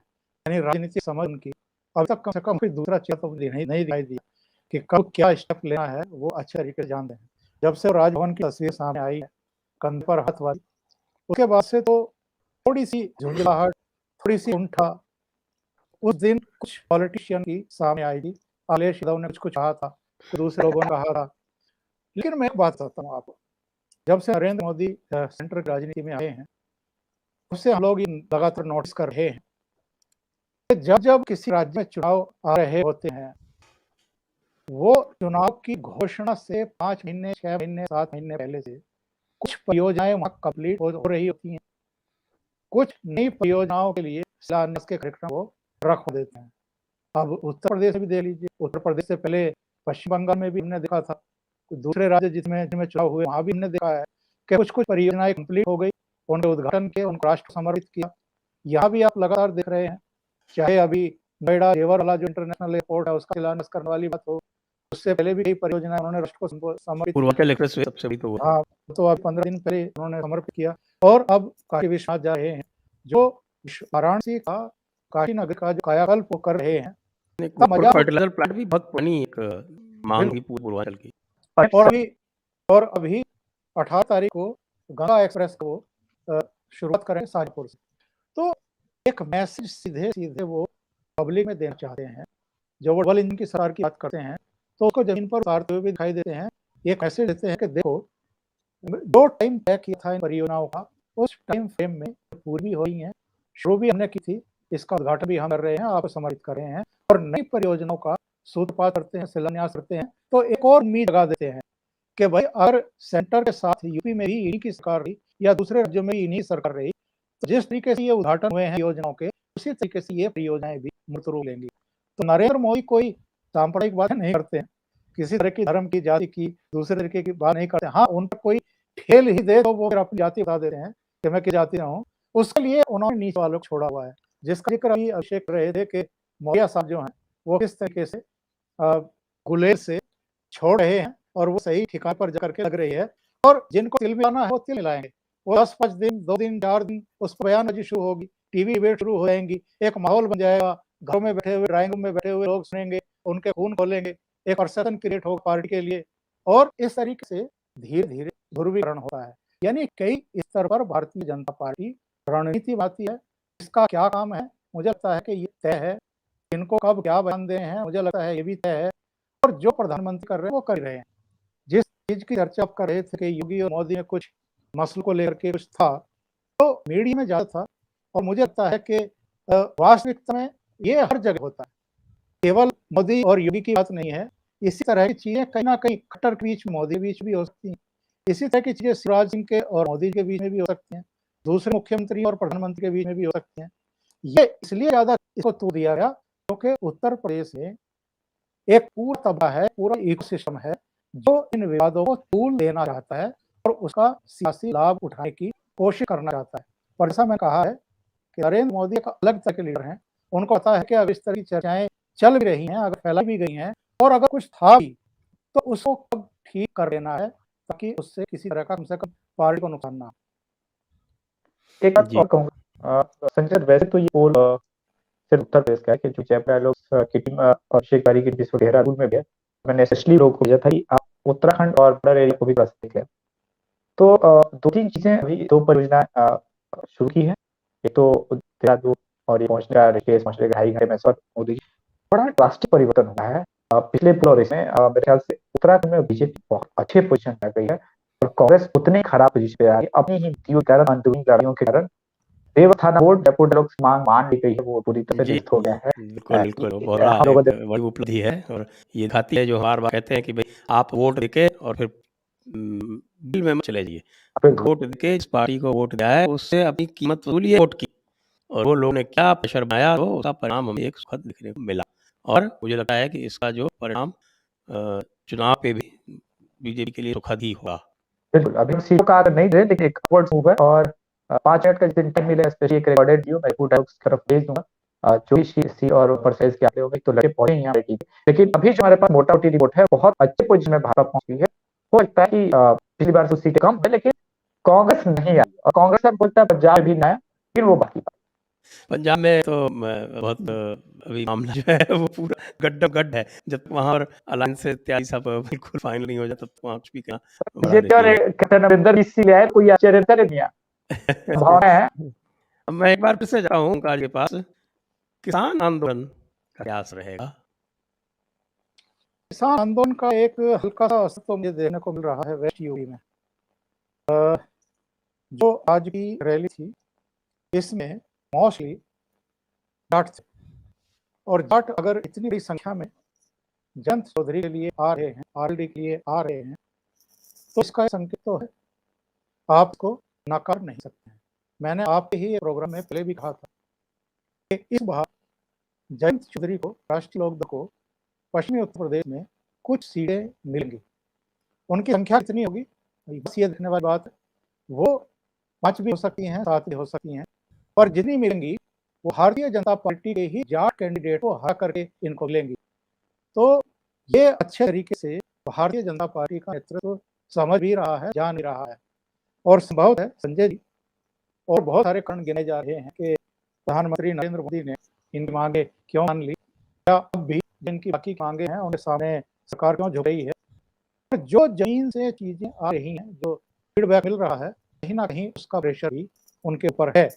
यानी राजनीति समझ उनकी अब तक कम से कम कोई दूसरा चेहरा तो नहीं दिखाई दिया कि कब क्या स्टेप लेना है, वो अच्छे तरीके से जानते हैं। जब से राजभवन की तस्वीर सामने आई है, कंधे पर हाथ वाली, उसके बाद से तो थोड़ी सी झुंझलाहट, थोड़ी सी उंठा उस दिन कुछ पॉलिटिशियन की सामने आई थी। अखिलेश यादव ने कुछ कहा था, कुछ दूसरे लोगों ने कहा था। लेकिन मैं एक बात बताता हूँ आपको, जब से नरेंद्र मोदी सेंट्रल की राजनीति में आए हैं, उससे हम लोग लगातार नोटिस कर रहे हैं कि जब जब किसी राज्य में चुनाव आ रहे होते हैं, वो चुनाव की घोषणा से 5 महीने, 6 महीने, 7 महीने पहले से कुछ परियोजनाएं वहां कंप्लीट हो रही होती हैं। कुछ नई परियोजनाओं के लिए शिलान्यास के कार्यक्रम को रख देते हैं। अब उत्तर प्रदेश में भी देख लीजिए, उत्तर प्रदेश से पहले पश्चिम बंगाल में भी हमने देखा था, कुछ दूसरे राज्य जिनमें चुनाव हुए वहां भी हमने देखा है कि कुछ कुछ परियोजनाएं कंप्लीट हो गई, उनके उद्घाटन किए, उनको राष्ट्र समर्पित किया। यहाँ भी आप लगातार देख रहे हैं, चाहे अभी नोएडा जेवर वाला जो इंटरनेशनल एयरपोर्ट है उसका शिलान्यास करने वाली बात हो, उससे पहले भी कई परियोजनाएं उन्होंने राष्ट्र को समर्पित। पूर्वांचल एक्सप्रेस वे सबसे बड़ी तो वो हाँ, तो अब 15 दिन पहले उन्होंने समर्पित किया, और अब काशी विश्वनाथ जा रहे हैं, जो वाराणसी का काशी नगर का जो कायाकल्प वो कर रहे हैं। फर्टिलाइजर प्लांट भी बहुत पुरानी एक मांग थी पूर्वांचल की। और अभी 18 तारीख को गंगा एक्सप्रेस को शुरुआत करेंगे शाहजहांपुर से। तो एक मैसेज सीधे सीधे वो पब्लिक में देना चाहते हैं। जो डबल इंजन की सरकार की बात करते हैं, तो उसको जमीन पर उतारते हुए भी दिखाई देते हैं। एक मैसेज देते हैं कि देखो, जो टाइम तय किया था इन परियोजनाओं का, उस टाइम फ्रेम में पूरी हो रही है, शुरू भी हमने की थी, इसका उद्घाटन भी हम कर रहे हैं, आप समर्पित कर रहे हैं, और नई परियोजनाओं का सूत्रपात करते हैं, शिलान्यास करते हैं, तो एक और उम्मीद लगा देते हैं कि भाई अगर सेंटर के साथ यूपी में भी इन्हीं की सरकार रही या दूसरे राज्यों में इन्हीं सरकार रही, तो जिस तरीके से ये उद्घाटन हुए हैं योजनाओं के, उसी तरीके से ये परियोजनाएं भी मूर्त रूप लेंगी। तो नरेंद्र मोदी कोई सांप्रदायिक बात नहीं करते हैं, किसी तरह की धर्म की, जाति की, दूसरे तरीके की बात नहीं करते। हाँ, उनका कोई ठेल ही दे तो वो अपनी जाति बता देते हैं कि मैं किस जाति हूँ, उसके लिए उन्होंने नीचे वालों को छोड़ा हुआ है, जिसका जिक्र अभी अभिषेक रहे थे कि मौर्य साहब जो हैं वो किस तरीके से गुलेल से छोड़ रहे हैं और वो सही ठिकाने पर जाकर के लग रही है, और जिनको तिल मिलाना है वो तिल मिलाएंगे। वो 10-5 दिन, 2 दिन, 4 दिन उस पर बयानबाजी शुरू होगी, टीवी डिबेट शुरू हो जाएंगी, एक माहौल बन जाएगा, घरों में बैठे हुए, ड्राइंग रूम में बैठे हुए लोग सुनेंगे, उनके खून खोलेंगे, एक परसेप्शन क्रिएट होगा पार्टी के लिए, और इस तरीके से धीरे धीरे ध्रुवीकरण होता है। यानी कई स्तर पर भारतीय जनता पार्टी रणनीति बनाती है। इसका क्या काम है, मुझे लगता है कि ये तय है इनको कब क्या बयान दें हैं, मुझे लगता है ये भी तय है। और जो प्रधानमंत्री कर रहे हैं वो कर रहे हैं। जिस चीज की चर्चा आप कर रहे थे कि योगी और मोदी में कुछ मसलों को लेकर के कुछ था, तो मीडिया में ज्यादा था। और मुझे लगता है कि वास्तविकता में ये हर जगह होता है, केवल मोदी और योगी की बात नहीं है। इसी तरह की चीजें कहीं ना कहीं खट्टर के बीच, मोदी के बीच भी हो सकती हैं। इसी तरह की चीजें शिवराज सिंह के और मोदी के बीच में भी हो सकती हैं, दूसरे मुख्यमंत्री और प्रधानमंत्री के बीच में भी हो सकती हैं। ये इसलिए ज्यादा इसको तूल दिया गया क्योंकि उत्तर प्रदेश में एक पूरा तबाह है, पूरा इकोसिस्टम है जो इन विवादों को तूल देना चाहता है और उसका सियासी लाभ उठाने की कोशिश करना चाहता है। पर जैसा मैं कहा है कि नरेंद्र मोदी एक अलग तरह के लीडर हैं। उनको पता है कि अब इस तरह की चर्चाएं चल भी रही हैं, अगर फैलाई भी गई हैं और अगर कुछ था भी तो उसको कब ठीक कर देना है ताकि उससे किसी तरह का कम से कम पार्टी को नुकसान ना हो। एक बात जी। और कहूँगा संजय, वैसे तो ये पोल सिर्फ उत्तर प्रदेश का है कि जो जयप्रकाश लोग की टीम अभिषेक बारी की जिस देहरादून में भी है, मैंने स्पेशली लोगों को भेजा था कि आप उत्तराखंड और बॉर्डर एरिया को भी थोड़ा सा देख लें। तो 2-3 चीजें अभी 2 परियोजनाएं शुरू की है। एक तो देहरादून और ये पहुंचने का ऋषिकेश पहुंचने का 2.5 घंटे में सर मोदी जी, बड़ा ड्रास्टिक परिवर्तन हुआ है पिछले पूरे इसमें। मेरे ख्याल से उत्तराखंड में बीजेपी बहुत अच्छे पोजीशन पे आ गई है और कांग्रेस उतने खराब पोजीशन पे आ गई अपनी ही नीतियों के कारण, अंदरूनी लड़ाइयों के कारण। देवस्थानम बोर्ड डेप्यूटी लोग मांग मान ली गई है, वो पूरी तरह से जी, निरस्त हो गया है। बिल्कुल, बिल्कुल, वो बहुत बड़ा हम लोगों एक ने बड़ी उपलब्धि है और ये दिखाती है जो बार-बार कहते हैं कि भई आप वोट देके और फिर बिल में मत चले जाइए। वोट देके जिस पार्टी को वोट दिया है उससे अपनी कीमत वसूलिए वोट की और वो लोगों ने क्या प्रेशर बनाया तो उसका परिणाम हमें एक सुखद देखने को मिला। और मुझे लगता है कि इसका जो परिणाम चुनाव पे भी बीजेपी के लिए सुखद ही होगा। बिल्कुल, अभी हम सीटों का नहीं दे लेकिन एक अपवर्ड मूव है और 5 मिनट का जिस दिन टाइम मिले स्पेशली एक रिकॉर्डेड वीडियो मैं पूरा उस तरफ भेज दूंगा। जो भी सी और परसेज के आते होंगे तो लड़के पहुंचे यहाँ पे। लेकिन अभी जो हमारे पास मोटा-मोटी रिपोर्ट है बहुत अच्छे पोजीशन में भाजपा पहुंच गई है। हो सकता है कि पिछली बार तो सीटें कम है लेकिन कांग्रेस नहीं आई और कांग्रेस अब बोलता है पंजाब भी ना है, फिर वो बाकी बात। पंजाब में तो बहुत अभी मामला जो है वो पूरा गड्डम-गड्ड है। जब तक वहाँ पर अलायंस इत्यादि सब बिल्कुल फाइनल नहीं हो जाता तब तक वहाँ कुछ भी कहना बड़ा बीजेपी और रिस्की है। कैप्टन अमरिंदर इसीलिए आए, कोई आश्चर्य नहीं है। भावना है। अब मैं एक बार फिर से जा रहा हूँ ओंकार के पास, किसान आंदोलन का क्या असर रहेगा? किसान आंदोलन का एक हल्का सा असर तो मुझे देखने को मिल रहा है वेस्ट यूपी में। जो आज की रैली थी इसमें मोस्टली जाट थे और जाट अगर इतनी बड़ी संख्या में जयंत चौधरी के लिए आ रहे हैं, आरएलडी के लिए आ रहे हैं, तो इसका संकेत तो है, आपको नकार नहीं सकते हैं। मैंने आपके ही प्रोग्राम में पहले भी कहा था कि इस बार जयंत चौधरी को, राष्ट्रीय लोकदल को पश्चिमी उत्तर प्रदेश में कुछ सीटें मिलेंगी। उनकी संख्या कितनी होगी बस ये देखने वाली बात है। वो 5 भी हो सकती हैं, 7 भी हो सकती हैं, पर जितनी मिलेंगी वो भारतीय जनता पार्टी के ही जाट कैंडिडेट को हरा करके इनको मिलेंगी। तो ये अच्छे तरीके से भारतीय जनता पार्टी का नेतृत्व समझ भी रहा है, जान भी रहा है और संभव है संजय जी और बहुत सारे कारण गिने जा रहे हैं कि प्रधानमंत्री नरेंद्र मोदी ने इनकी मांगे क्यों मान ली या अब भी जिनकी बाकी मांगे हैं उनके सामने सरकार क्यों झुक रही है। जो जमीन से चीजें आ रही हैं, जो फीडबैक मिल रहा है, कहीं ना कहीं उसका प्रेशर भी उनके ऊपर है।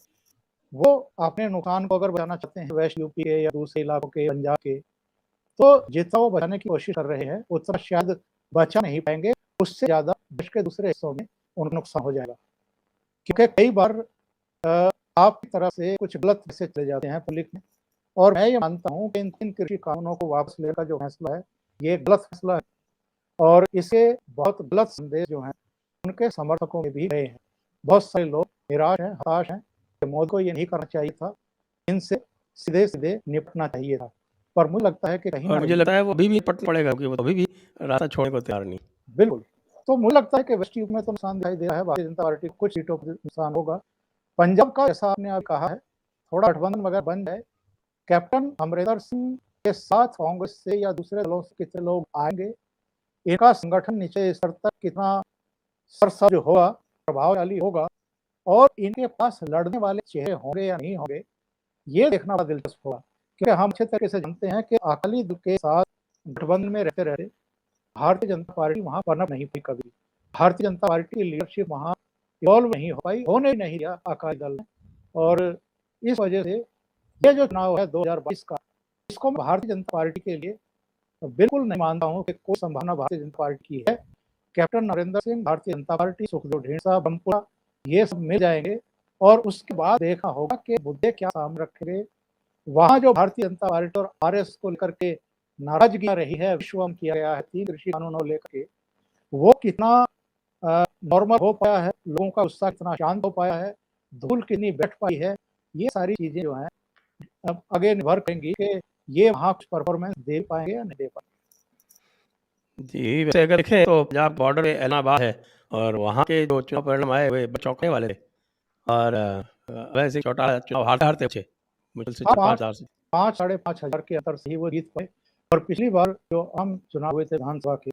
वो अपने नुकसान को अगर बचाना चाहते हैं वेस्ट यूपी के या दूसरे इलाकों के, पंजाब के, तो जितना वो बचाने की कोशिश कर रहे हैं उतना शायद बचा नहीं पाएंगे, उससे ज्यादा देश के दूसरे हिस्सों में उनको नुकसान हो जाएगा। क्योंकि कई बार आपकी तरफ से कुछ गलत मैसेज चले जाते हैं पब्लिक में और मैं ये मानता हूँ कि इन 3 कृषि कानूनों को वापस लेने का जो फैसला है ये गलत फैसला है और इसके बहुत गलत संदेश जो हैं उनके समर्थकों में भी गए हैं। बहुत सारे लोग निराश हैं, हताश हैं कि मोदी को ये नहीं करना चाहिए था, इनसे सीधे सीधे निपटना चाहिए था। पर मुझे लगता है कि कहीं और ना मुझे कहीं लगता है वो अभी भी निपटना पड़ेगा क्योंकि वो अभी भी रास्ता छोड़ने को तैयार नहीं। बिल्कुल, तो मुझे लगता है कि वेस्ट यूपी में तो नुकसान दिखाई दे रहा है, भारतीय जनता पार्टी को कुछ सीटों पर नुकसान होगा। पंजाब का जैसा आपने आप कहा है, थोड़ा गठबंधन वगैरह बन जाए, कैप्टन अमरिंदर सिंह के साथ कांग्रेस से या दूसरे दलों से कितने लोग आएंगे, इनका संगठन नीचे स्तर तक कितना सरसब्ज होगा, प्रभावशाली होगा और इनके पास लड़ने वाले चेहरे होंगे या नहीं होंगे, ये देखना बड़ा दिलचस्प होगा। क्योंकि हम अच्छे तरीके से जानते हैं कि अकाली दल के साथ गठबंधन में रहते रहते भारतीय जनता पार्टी वहां पनप नहीं पाई कभी। भारतीय जनता पार्टी की लीडरशिप वहां इवॉल्व नहीं हो पाई, होने नहीं दिया अकाली दल ने और इस वजह से ये जो चुनाव है 2022 का, इसको मैं भारतीय जनता पार्टी के लिए बिल्कुल नहीं मानता हूँ कि कोई संभावना भारतीय जनता पार्टी की है। कैप्टन अमरिंदर सिंह, भारतीय जनता पार्टी, सुखदेव ढींडसा, ब्रह्मपुरा, ये सब मिल जाएंगे और उसके बाद देखा होगा कि मुद्दे क्या सामने रखेंगे। वहां जो भारतीय जनता पार्टी और आरएस को लेकर के नाराजगी रही है, विश्व किया गया है 3 कृषि कानूनों लेकर के, वो कितना नॉर्मल हो पाया है, लोगों का गुस्सा कितना शांत हो पाया है, धूल कितनी बैठ पाई है, ये सारी चीजें जो हैं अब आगे निर्भर करेंगी कि ये वहाँ कुछ परफॉर्मेंस दे पाएंगे या नहीं दे पाएंगे। जी, वैसे अगर देखें तो पंजाब बॉर्डर पे इलाहाबाद है और वहाँ के जो चुनाव परिणाम आए वे चौंकने वाले थे और वैसे छोटा चुनाव हारते थे मुश्किल से 4-5 हज़ार से 5-5.5 हज़ार के अंतर से ही वो जीत पाए। और पिछली बार जो आम चुनाव हुए थे विधानसभा के,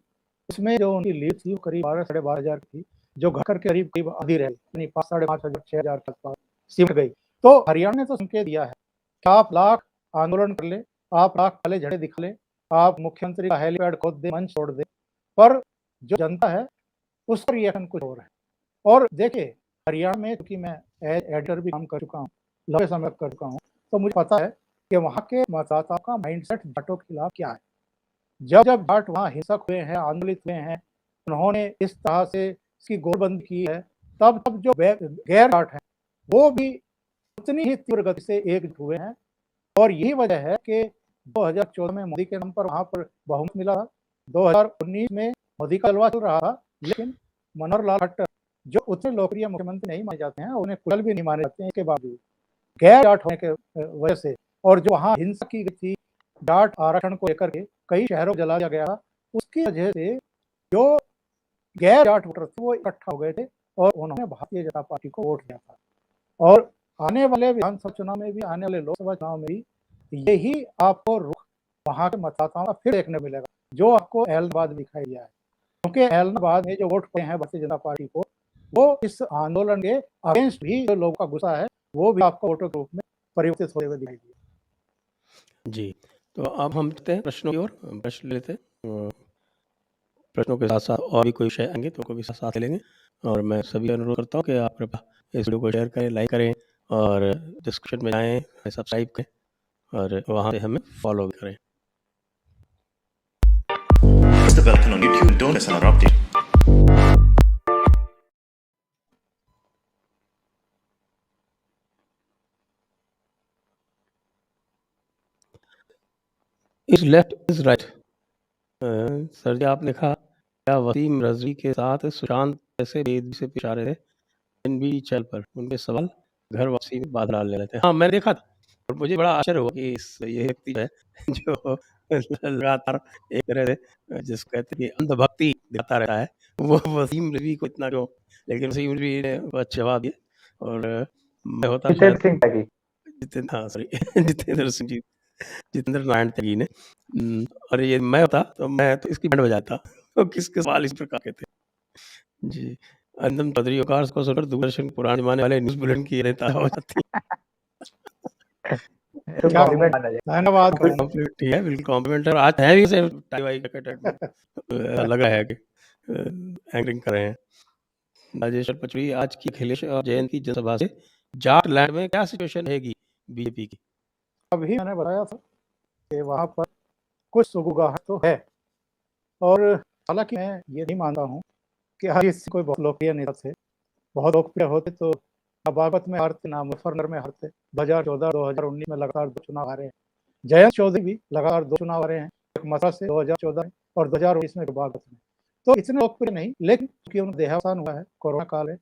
उसमें जो उनकी लीड थी वो करीब 12-12.5 हज़ार की थी, जो घटकर के करीब आधी रही, यानी 5-5.5 हज़ार 6 हज़ार के आसपास सिमट गई। तो हरियाणा ने तो संकेत दिया है कि आप लाख आंदोलन कर ले, आप लाख काले झंडे दिखा ले, आप मुख्यमंत्री का हेलीपैड खोद दे, मंच छोड़ दे, पर जो जनता है उसका रिएक्शन कुछ और है। और देखिए हरियाणा में, क्योंकि मैं एडिटर भी काम कर चुका हूँ, लंबे समय कर चुका हूँ, तो मुझे पता है कि वहाँ के मतदाताओं का माइंडसेट जाटों के खिलाफ क्या है। जब जब जाट वहाँ हिंसक हुए हैं, आंदोलित हुए हैं, उन्होंने इस तरह से इसकी गोलबंदी की है, तब तब जो गैर जाट हैं वो भी उतनी ही तीव्र गति से एकजुट हुए हैं। और यही वजह है कि 2014 में मोदी के नाम पर वहाँ पर बहुमत मिला था, 2019 में मोदी का जलवा चल रहा था, लेकिन मनोहर लाल खट्टर जो उतने लोकप्रिय मुख्यमंत्री नहीं माने जाते हैं, उन्हें कुशल भी नहीं माने जाते हैं, इसके बावजूद गैर जाट होने के वजह से और जो वहाँ हिंसा की गई थी जाट आरक्षण को लेकर के कई शहरों को जला दिया गया, उसकी वजह से जो गैर जाट वोटर थे वो इकट्ठा हो गए थे और उन्होंने भारतीय जनता पार्टी को वोट दिया था। और आने वाले विधानसभा चुनाव में भी, आने वाले लोकसभा चुनाव में भी यही आपको रुख वहां के मतदाताओं का फिर देखने मिलेगा, जो आपको एलनाबाद में दिखाई दिया है। क्योंकि एलनाबाद में जो वोट पड़े हैं भारतीय जनता पार्टी को, वो इस आंदोलन के अगेंस्ट भी जो लोगों का गुस्सा है वो भी आपको वोटों के रूप में परिवर्तित होते हुए दिखाई दिया। जी, तो अब हम चलते हैं प्रश्नों की ओर, प्रश्न लेते हैं। प्रश्नों के साथ साथ और भी कोई विषय आएंगे तो उनको भी साथ लेंगे और मैं सभी अनुरोध करता हूँ कि आप कृपया इस वीडियो को शेयर करें, लाइक करें और डिस्क्रिप्शन में जाएँ, सब्सक्राइब करें और वहाँ से हमें फॉलो भी करें। Press the bell icon on YouTube and don't miss another update. Is left is right. Sir ji आपने देखा क्या वसीम रजवी के साथ सुशांत कैसे बेदबी से पेश आ रहे थे एनबी चैनल पर, उनके सवाल घर वापसी में बादल डाल ले रहे थे। हाँ मैंने देखा था और मुझे बड़ा आश्चर्य हुआ कि ये व्यक्ति है जो लगातार एक तरह से जिसको कहते हैं कि अंधभक्ति दिखाता रहता है, वो वसीम रजवी को इतना जो, लेकिन वसीम रजवी ने अच्छा जवाब दिया और मैं होता जितेंद्र सिंह त्यागी, जितेंद्र सिंह जी, जितेंद्र नारायण त्यागी ने, और ये मैं होता तो मैं तो इसकी बैंड बजाता। तो किसके सवाल इस प्रकार के थे। जी, अंदम चौधरी औकाश को सुनकर दूरदर्शन पुराने जमाने वाले न्यूज़ बुलेटिन की रहता हो जाती तो क्या कॉम्प्लीमेंट माना जाए। धन्यवाद कॉम्प्लीमेंट ठीक है, बिल्कुल कॉम्प्लीमेंट है और आज है भी से टाई वाई लग रहा है कि एंकरिंग कर रहे हैं। राजेश्वर पचौरी, आज की अखिलेश और जयंत की जनसभा से जाट लैंड में क्या सिचुएशन रहेगी बीजेपी की? अभी मैंने बताया था कि वहाँ पर कुछ सुगबुगाहट तो है, और हालांकि मैं ये नहीं मानता हूँ कि हर किसी कोई बहुत लोकप्रिय नेता थे, बहुत लोकप्रिय होते तो ना बागपत में हारते ना मुजफ्फरनगर में हारते। 2014-2019 में लगातार 2 चुनाव हारे हैं। जयंत चौधरी भी लगातार 2 चुनाव हारे हैं, एक मथुरा से 2014 में और 2019 में बागपत में। तो इतने लोकप्रिय नहीं, लेकिन क्योंकि उनका देहावसान हुआ है, कोरोना काल है,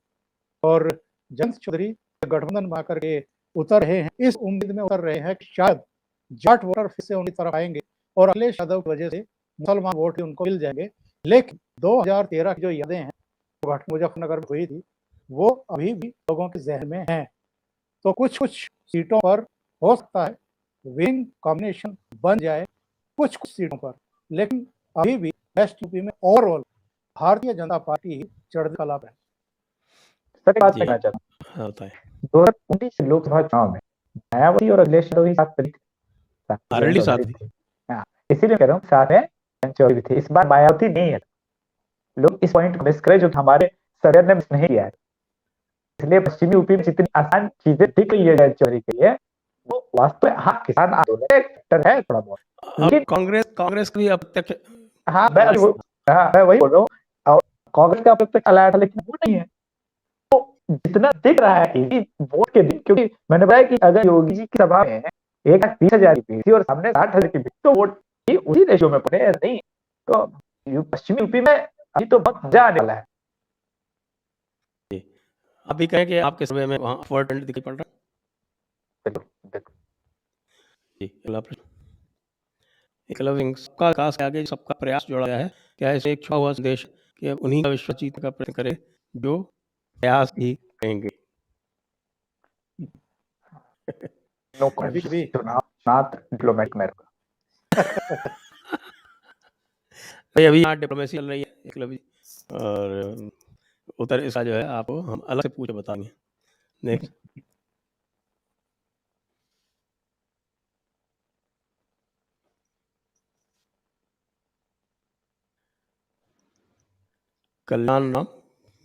और जयंत चौधरी गठबंधन बना करके उतर रहे हैं, इस उम्मीद में उतर रहे हैं कि शायद जाट वोटर फिर से उनकी तरफ आएंगे और अखिलेश यादव की वजह से मुसलमान वोट भी उनको मिल जाएंगे। लेकिन 2013 की जो यादें हैं मुजफ्फरनगर में हुई थी, वो अभी भी लोगों के जहन में हैं। तो कुछ कुछ सीटों पर हो सकता है विन कॉम्बिनेशन बन जाए, कुछ कुछ सीटों पर, लेकिन अभी भी वेस्ट यूपी में ओवरऑल भारतीय जनता पार्टी ही चढ़ती कला पर है। सर बात जी, करना चाहता हूँ, हाँ बताएं। 2019 लोकसभा चुनाव में मायावती और अखिलेश यादव ही साथ आरएलडी साथ थी। हाँ, इसीलिए कह रहा हूँ साथ में जयंत चौधरी भी थे। इस बार मायावती नहीं है, लोग इस पॉइंट को मिस करें जो हमारे सर्वे ने मिस नहीं किया है। इसलिए पश्चिमी यूपी में जितनी आसान चीजें दिख रही है जयंत चौधरी के लिए, वो वास्तव में हाँ किसान आंदोलन एक फैक्टर है थोड़ा बहुत, अब लेकिन कांग्रेस का भी अप्रत्यक्ष हाँ मैं वही बोल रहा हूँ, और कांग्रेस का अब तक चलाया था लेकिन वो नहीं है। जितना दिख रहा है इसी वोट के दिन, क्योंकि मैंने बताया कि अगर योगी जी की सभा में 1,20,000 की भीड़ थी और सामने 60,000 की भीड़, तो वोट भी उसी रेशियो में पड़े नहीं। तो पश्चिमी यूपी में अभी तो बहुत मजा आने वाला है। आप भी कहें कि आपके सर्वे में वहाँ अपवर्ड ट्रेंड दिखाई पड़ रहा है? बिल्कुल बिल्कुल। जी, अगला प्रश्न। एकलव्य सिंह, सबका विकास के आगे सबका प्रयास जोड़ा गया है, क्या ऐसे एक छुपा हुआ संदेश कि अब उन्हीं का विश्वास जीतने का प्रयत्न करें जो प्रयास ही करेंगे? नो कभी कमेंट, कभी चुनाव नाथ डिप्लोमेटिक में रखा। भाई अभी यहाँ डिप्लोमेसी चल रही है एकलव्य जी, और उत्तर इसका जो है आपको हम अलग से पूछ के बताएंगे। नेक्स्ट। कल्याण नाम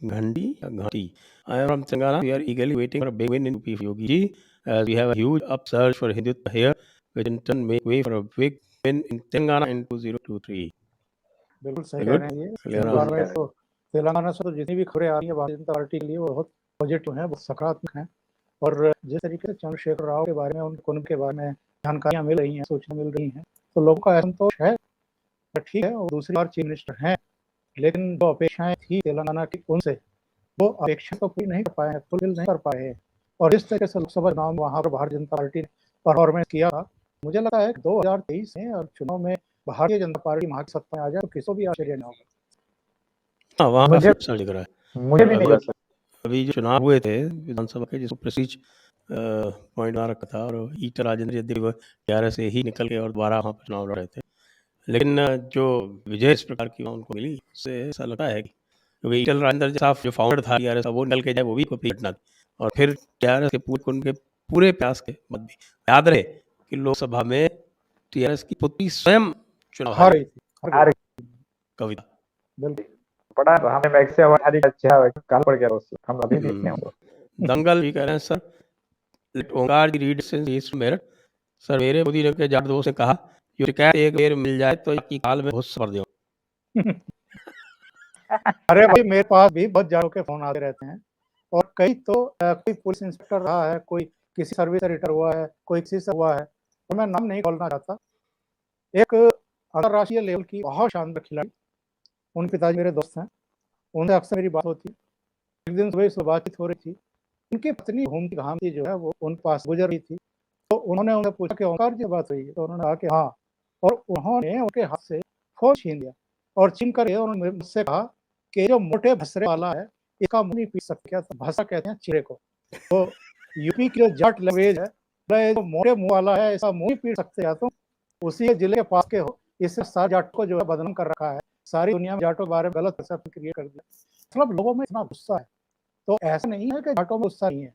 घंटी या घाटी। I am from Telangana. We are eagerly waiting for a big win in UP for Yogi ji, as we have a huge upsurge for Hindutva here, which in turn make way for a big win in Telangana in 2023. बिल्कुल सही Very कह good. रहे हैं ये Telangana. बार में तो तेलंगाना से तो जितनी भी खबरें आ रही है भारतीय जनता पार्टी के लिए वो बहुत पॉजिटिव हैं, बहुत सकारात्मक हैं। और जिस तरीके से चंद्रशेखर राव के बारे में, उनके कुटुंब के बारे में जानकारियां मिल रही हैं, सूचना मिल रही हैं, तो लोगों का असंतोष है, ठीक है। और दूसरी बार चीफ मिनिस्टर हैं, लेकिन जो अपेक्षाएं थी तेलंगाना की उनसे, वो अपेक्षा तो पूरी नहीं कर पाए हैं, फुलफिल नहीं कर पाए हैं। और इस तरह से लोकसभा चुनाव में वहाँ पर भारतीय जनता पार्टी ने परफॉर्मेंस किया था। मुझे लगता है कि 2023 में और चुनाव में भारतीय जनता पार्टी वहाँ की सत्ता में आ जाए तो किसी भी आश्चर्य नहीं होगा। हाँ, वहाँ मुझे काफी अच्छा दिख रहा है। मुझे भी नहीं लगता। अभी जो चुनाव हुए थे विधानसभा के, जिसको प्रेस्टीज पॉइंट बना रखा था, और ईटा राजेंद्र यद्यपि टीआरएस से ही निकल के और दोबारा वहाँ पर चुनाव लड़ रहे थे, लेकिन जो विजय इस प्रकार की उनको मिली, उससे ऐसा लगता है कि क्योंकि ईटल राजेंद्र साहब जो फाउंडर था टीआरएस का, वो निकल के जाए, वो भी कोई घटना थी। और फिर टीआरएस के उनके पूरे प्रयास के बाद भी याद रहे कि लोकसभा में टीआरएस की पुत्री स्वयं चुनाव हार हारी रही थी कविता। बिल्कुल। बड़ा हमें मैक्स से हमारी अच्छा काल पड़ गया उससे, हम अभी देखते हैं। दंगल भी कह रहे हैं सर, लेट ओंकार जी रीड सिंस मेरठ। सर मेरे मोदी ने के जाट दोस्त ने कहा, यो शिकायत एक बेर मिल जाए तो की काल में घुस कर दो। अरे भाई मेरे पास भी बहुत जाड़ों के फोन आते रहते हैं, और कई तो कोई पुलिस इंस्पेक्टर रहा है, कोई किसी सर्विस से रिटायर हुआ है, कोई किसी से हुआ है, और मैं नाम नहीं बोलना चाहता। एक अंतरराष्ट्रीय लेवल की बहुत शानदार खिलाड़ी, उन पिताजी मेरे दोस्त हैं, उनसे अक्सर मेरी बात होती। एक दिन सुबह बातचीत हो रही थी, उनकी पत्नी घूमती घामती जो है वो उन पास गुजर रही थी, तो उन्होंने उनसे पूछा कि ओंकार जी बात हुई है, तो उन्होंने कहा कि हाँ। और उन्होंने उनके हाथ से फोन छीन लिया, और छीन कर उन्होंने मुझसे कहा कि जो मोटे भसरे वाला है इसका मुंह नहीं पीट सकते क्या? भाषा कहते हैं चिड़े को। तो यूपी की जो जाट लैंग्वेज है, जो मोटे मुंह वाला है इसका मुंह नहीं पीट सकते या तुम उसी जिले के पास के हो। इससे सारे जाट को जो है बदनाम कर रखा है, सारी दुनिया में जाटों के बारे में गलत परसेप्शन क्रिएट कर दिया। मतलब लोगों में इतना गुस्सा है, तो ऐसा नहीं है कि जाटों में गुस्सा नहीं है।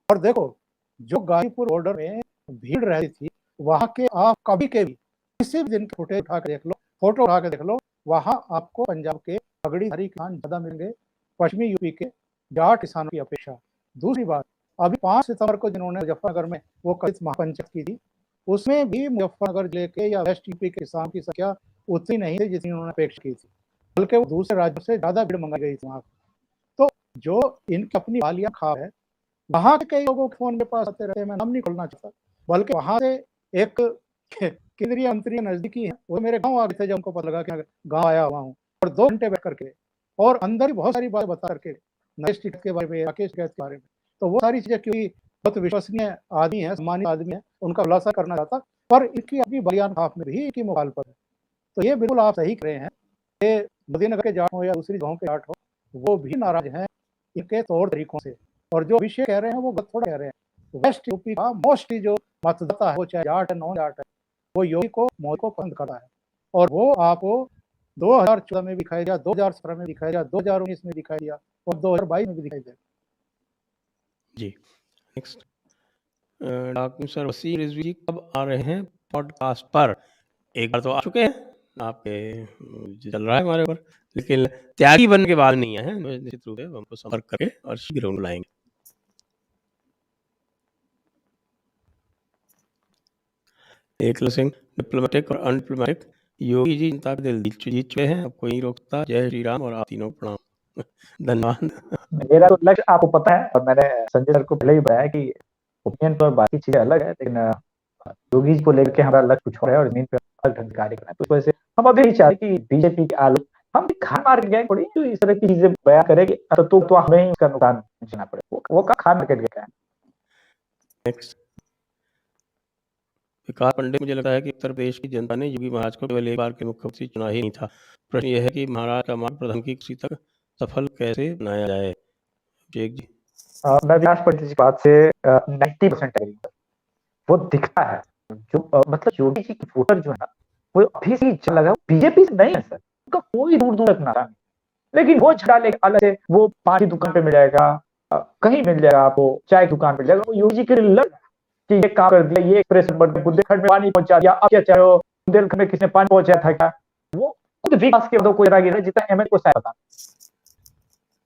और देखो जो गाजीपुर बॉर्डर में भीड़ रहती थी, वहां के आप कभी के भी किसी भी दिन के फोटो उठा के देख लो, फोटो उठा के देख लो, वहां आपको पंजाब के पगड़ीधारी किसान ज्यादा मिलेंगे पश्चिमी यूपी के जाट किसानों की अपेक्षा। दूसरी बात, अभी 5 सितंबर को जिन्होंने मुजफ्फरनगर में वो कथित महापंचायत की थी, उसमें भी मुजफ्फरनगर जिले के या वेस्ट यूपी के किसान की संख्या उतनी नहीं थी जितनी उन्होंने अपेक्षा की थी, बल्कि वो दूसरे राज्यों से ज्यादा भीड़ मंगाई गई थी वहां। तो जो इनकी अपनी वालियां खाब है, वहां के कई लोगों के फोन के पास आते रहते हैं, मैं नाम नहीं खोलना चाहता, बल्कि वहां से एक केंद्रीय मंत्री नजदीकी है, वो मेरे गांव आ गए थे जब उनको पता लगा कि गांव आया हुआ हूँ, और 2 घंटे बैठ करके और अंदर ही बहुत सारी बातें बता करके नरेश टिकैत के बारे में, राकेश टिकैत के बारे में, तो वो सारी चीजें क्योंकि बहुत विश्वसनीय आदमी है, सम्मानित आदमी है, उनका खुलासा करना चाहता, पर इनकी अपनी बलियान खाफ में भी इनकी मुखालफत है। तो ये बिल्कुल आप सही कह रहे हैं कि मोदीनगर के जाट हो या दूसरी गाँव के जाट हो, वो भी नाराज हैं इनके तौर तरीकों से। और जो विषय कह रहे हैं वो गलत थोड़ा कह रहे हैं। वेस्ट यूपी का मोस्टली जो मतदाता है, वो चाहे जाट है नॉन जाट है, वो योगी को मोदी को पसंद करता है, और वो आपको 2014 में दिखाई दिया, 2017 में दिखाई दिया, 2019 में दिखाई दिया, और 2022 में भी दिखाई दिया। जी next. Doctor sir Wasim Rizvi ji कब आ रहे हैं पॉडकास्ट पर? एक बार तो आ चुके हैं, आपके चल रहा है हमारे ऊपर, लेकिन त्यागी बनने के बाद नहीं आए हैं, निश्चित रूप से हमको संपर्क करके और शीघ्र उनको लाएंगे। एकल सिंह डिप्लोमेटिक और अनडिप्लोमेटिक योगी जी जनता का दिल जीत चुके हैं, अब कोई नहीं रोकता। जय श्री राम और आप तीनों को प्रणाम। धन्यवाद। मेरा तो लक्ष्य आपको पता है, और मैंने संजय सर को पहले ही बताया कि ओपिनियन तो और बाकी चीजें अलग है, लेकिन योगी जी को लेकर हमारा लक्ष्य कुछ और है और जमीन पे अलग ढंग से कार्य करना है। तो इस वजह से हम अभी नहीं चाहते कि बीजेपी के आलोक हम खान मार के गए थोड़ी जो इस तरह की चीजें बयान करेगी तो हमें ही उसका नुकसान झेलना पड़े। वो का खान मार के गया है। नेक्स्ट विकास पंडित, मुझे लगता है कि उत्तर प्रदेश की जनता ने योगी महाराज को केवल एक बार के मुख्यमंत्री चुना ही नहीं था। प्रश्न यह है कि महाराज का मार्ग प्रधान की कुर्सी तक सफल कैसे बनाया जाए। जैक जी। मैं विकास पंडित जी की बात से 90% एग्री हूं। वो दिखता है जो मतलब योगी जी की वोटर जो है ना, वो अभी से ही लगा बीजेपी से नहीं है सर, उनका कोई दूर दूर तक नारा नहीं, लेकिन वो झड़ा लेके अलग से वो पान की दुकान पे मिल जाएगा, कहीं मिल जाएगा आपको, चाय की दुकान मिल जाएगा, वो योगी जी के लिए लग कि ये काम कर दिया, ये एक्सप्रेस बुंदेलखंड में पानी पहुंचा दिया, अब क्या चाहे हो बुंदेलखंड में किसने पानी पहुंचाया था क्या, वो खुद विकास के कोई रह गया जितना एमएल को शायद पता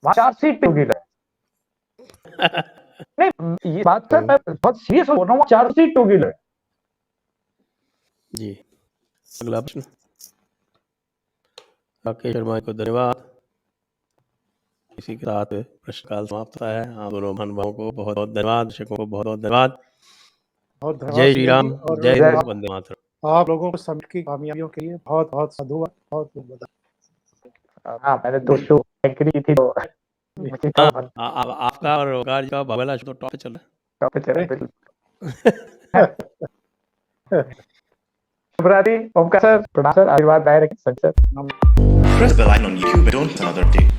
वहां 4 सीट पे योगी लगे। नहीं ये बात सर मैं बहुत सीरियस हो रहा हूँ, 4 सीट योगी लगे। जी अगला प्रश्न राकेश शर्मा को धन्यवाद। इसी के साथ प्रश्नकाल समाप्त होता है। आप दोनों महानुभावों को बहुत बहुत धन्यवाद, दर्शकों को बहुत बहुत धन्यवाद। बहुत धन्यवाद जय श्री राम, और जय हिंद, वंदे मातरम। आप लोगों को समिट की कामयाबियों के लिए बहुत बहुत साधुवाद, बहुत बहुत बधाई। हाँ मैंने तो शो एग्री थी तो आपका और ओंकार जी का भगला शो तो टॉप पे चल रहा है। शुभरात्रि ओमकार सर, प्रणाम सर, आशीर्वाद दायरे संसद। Press the bell icon on YouTube and don't miss another update.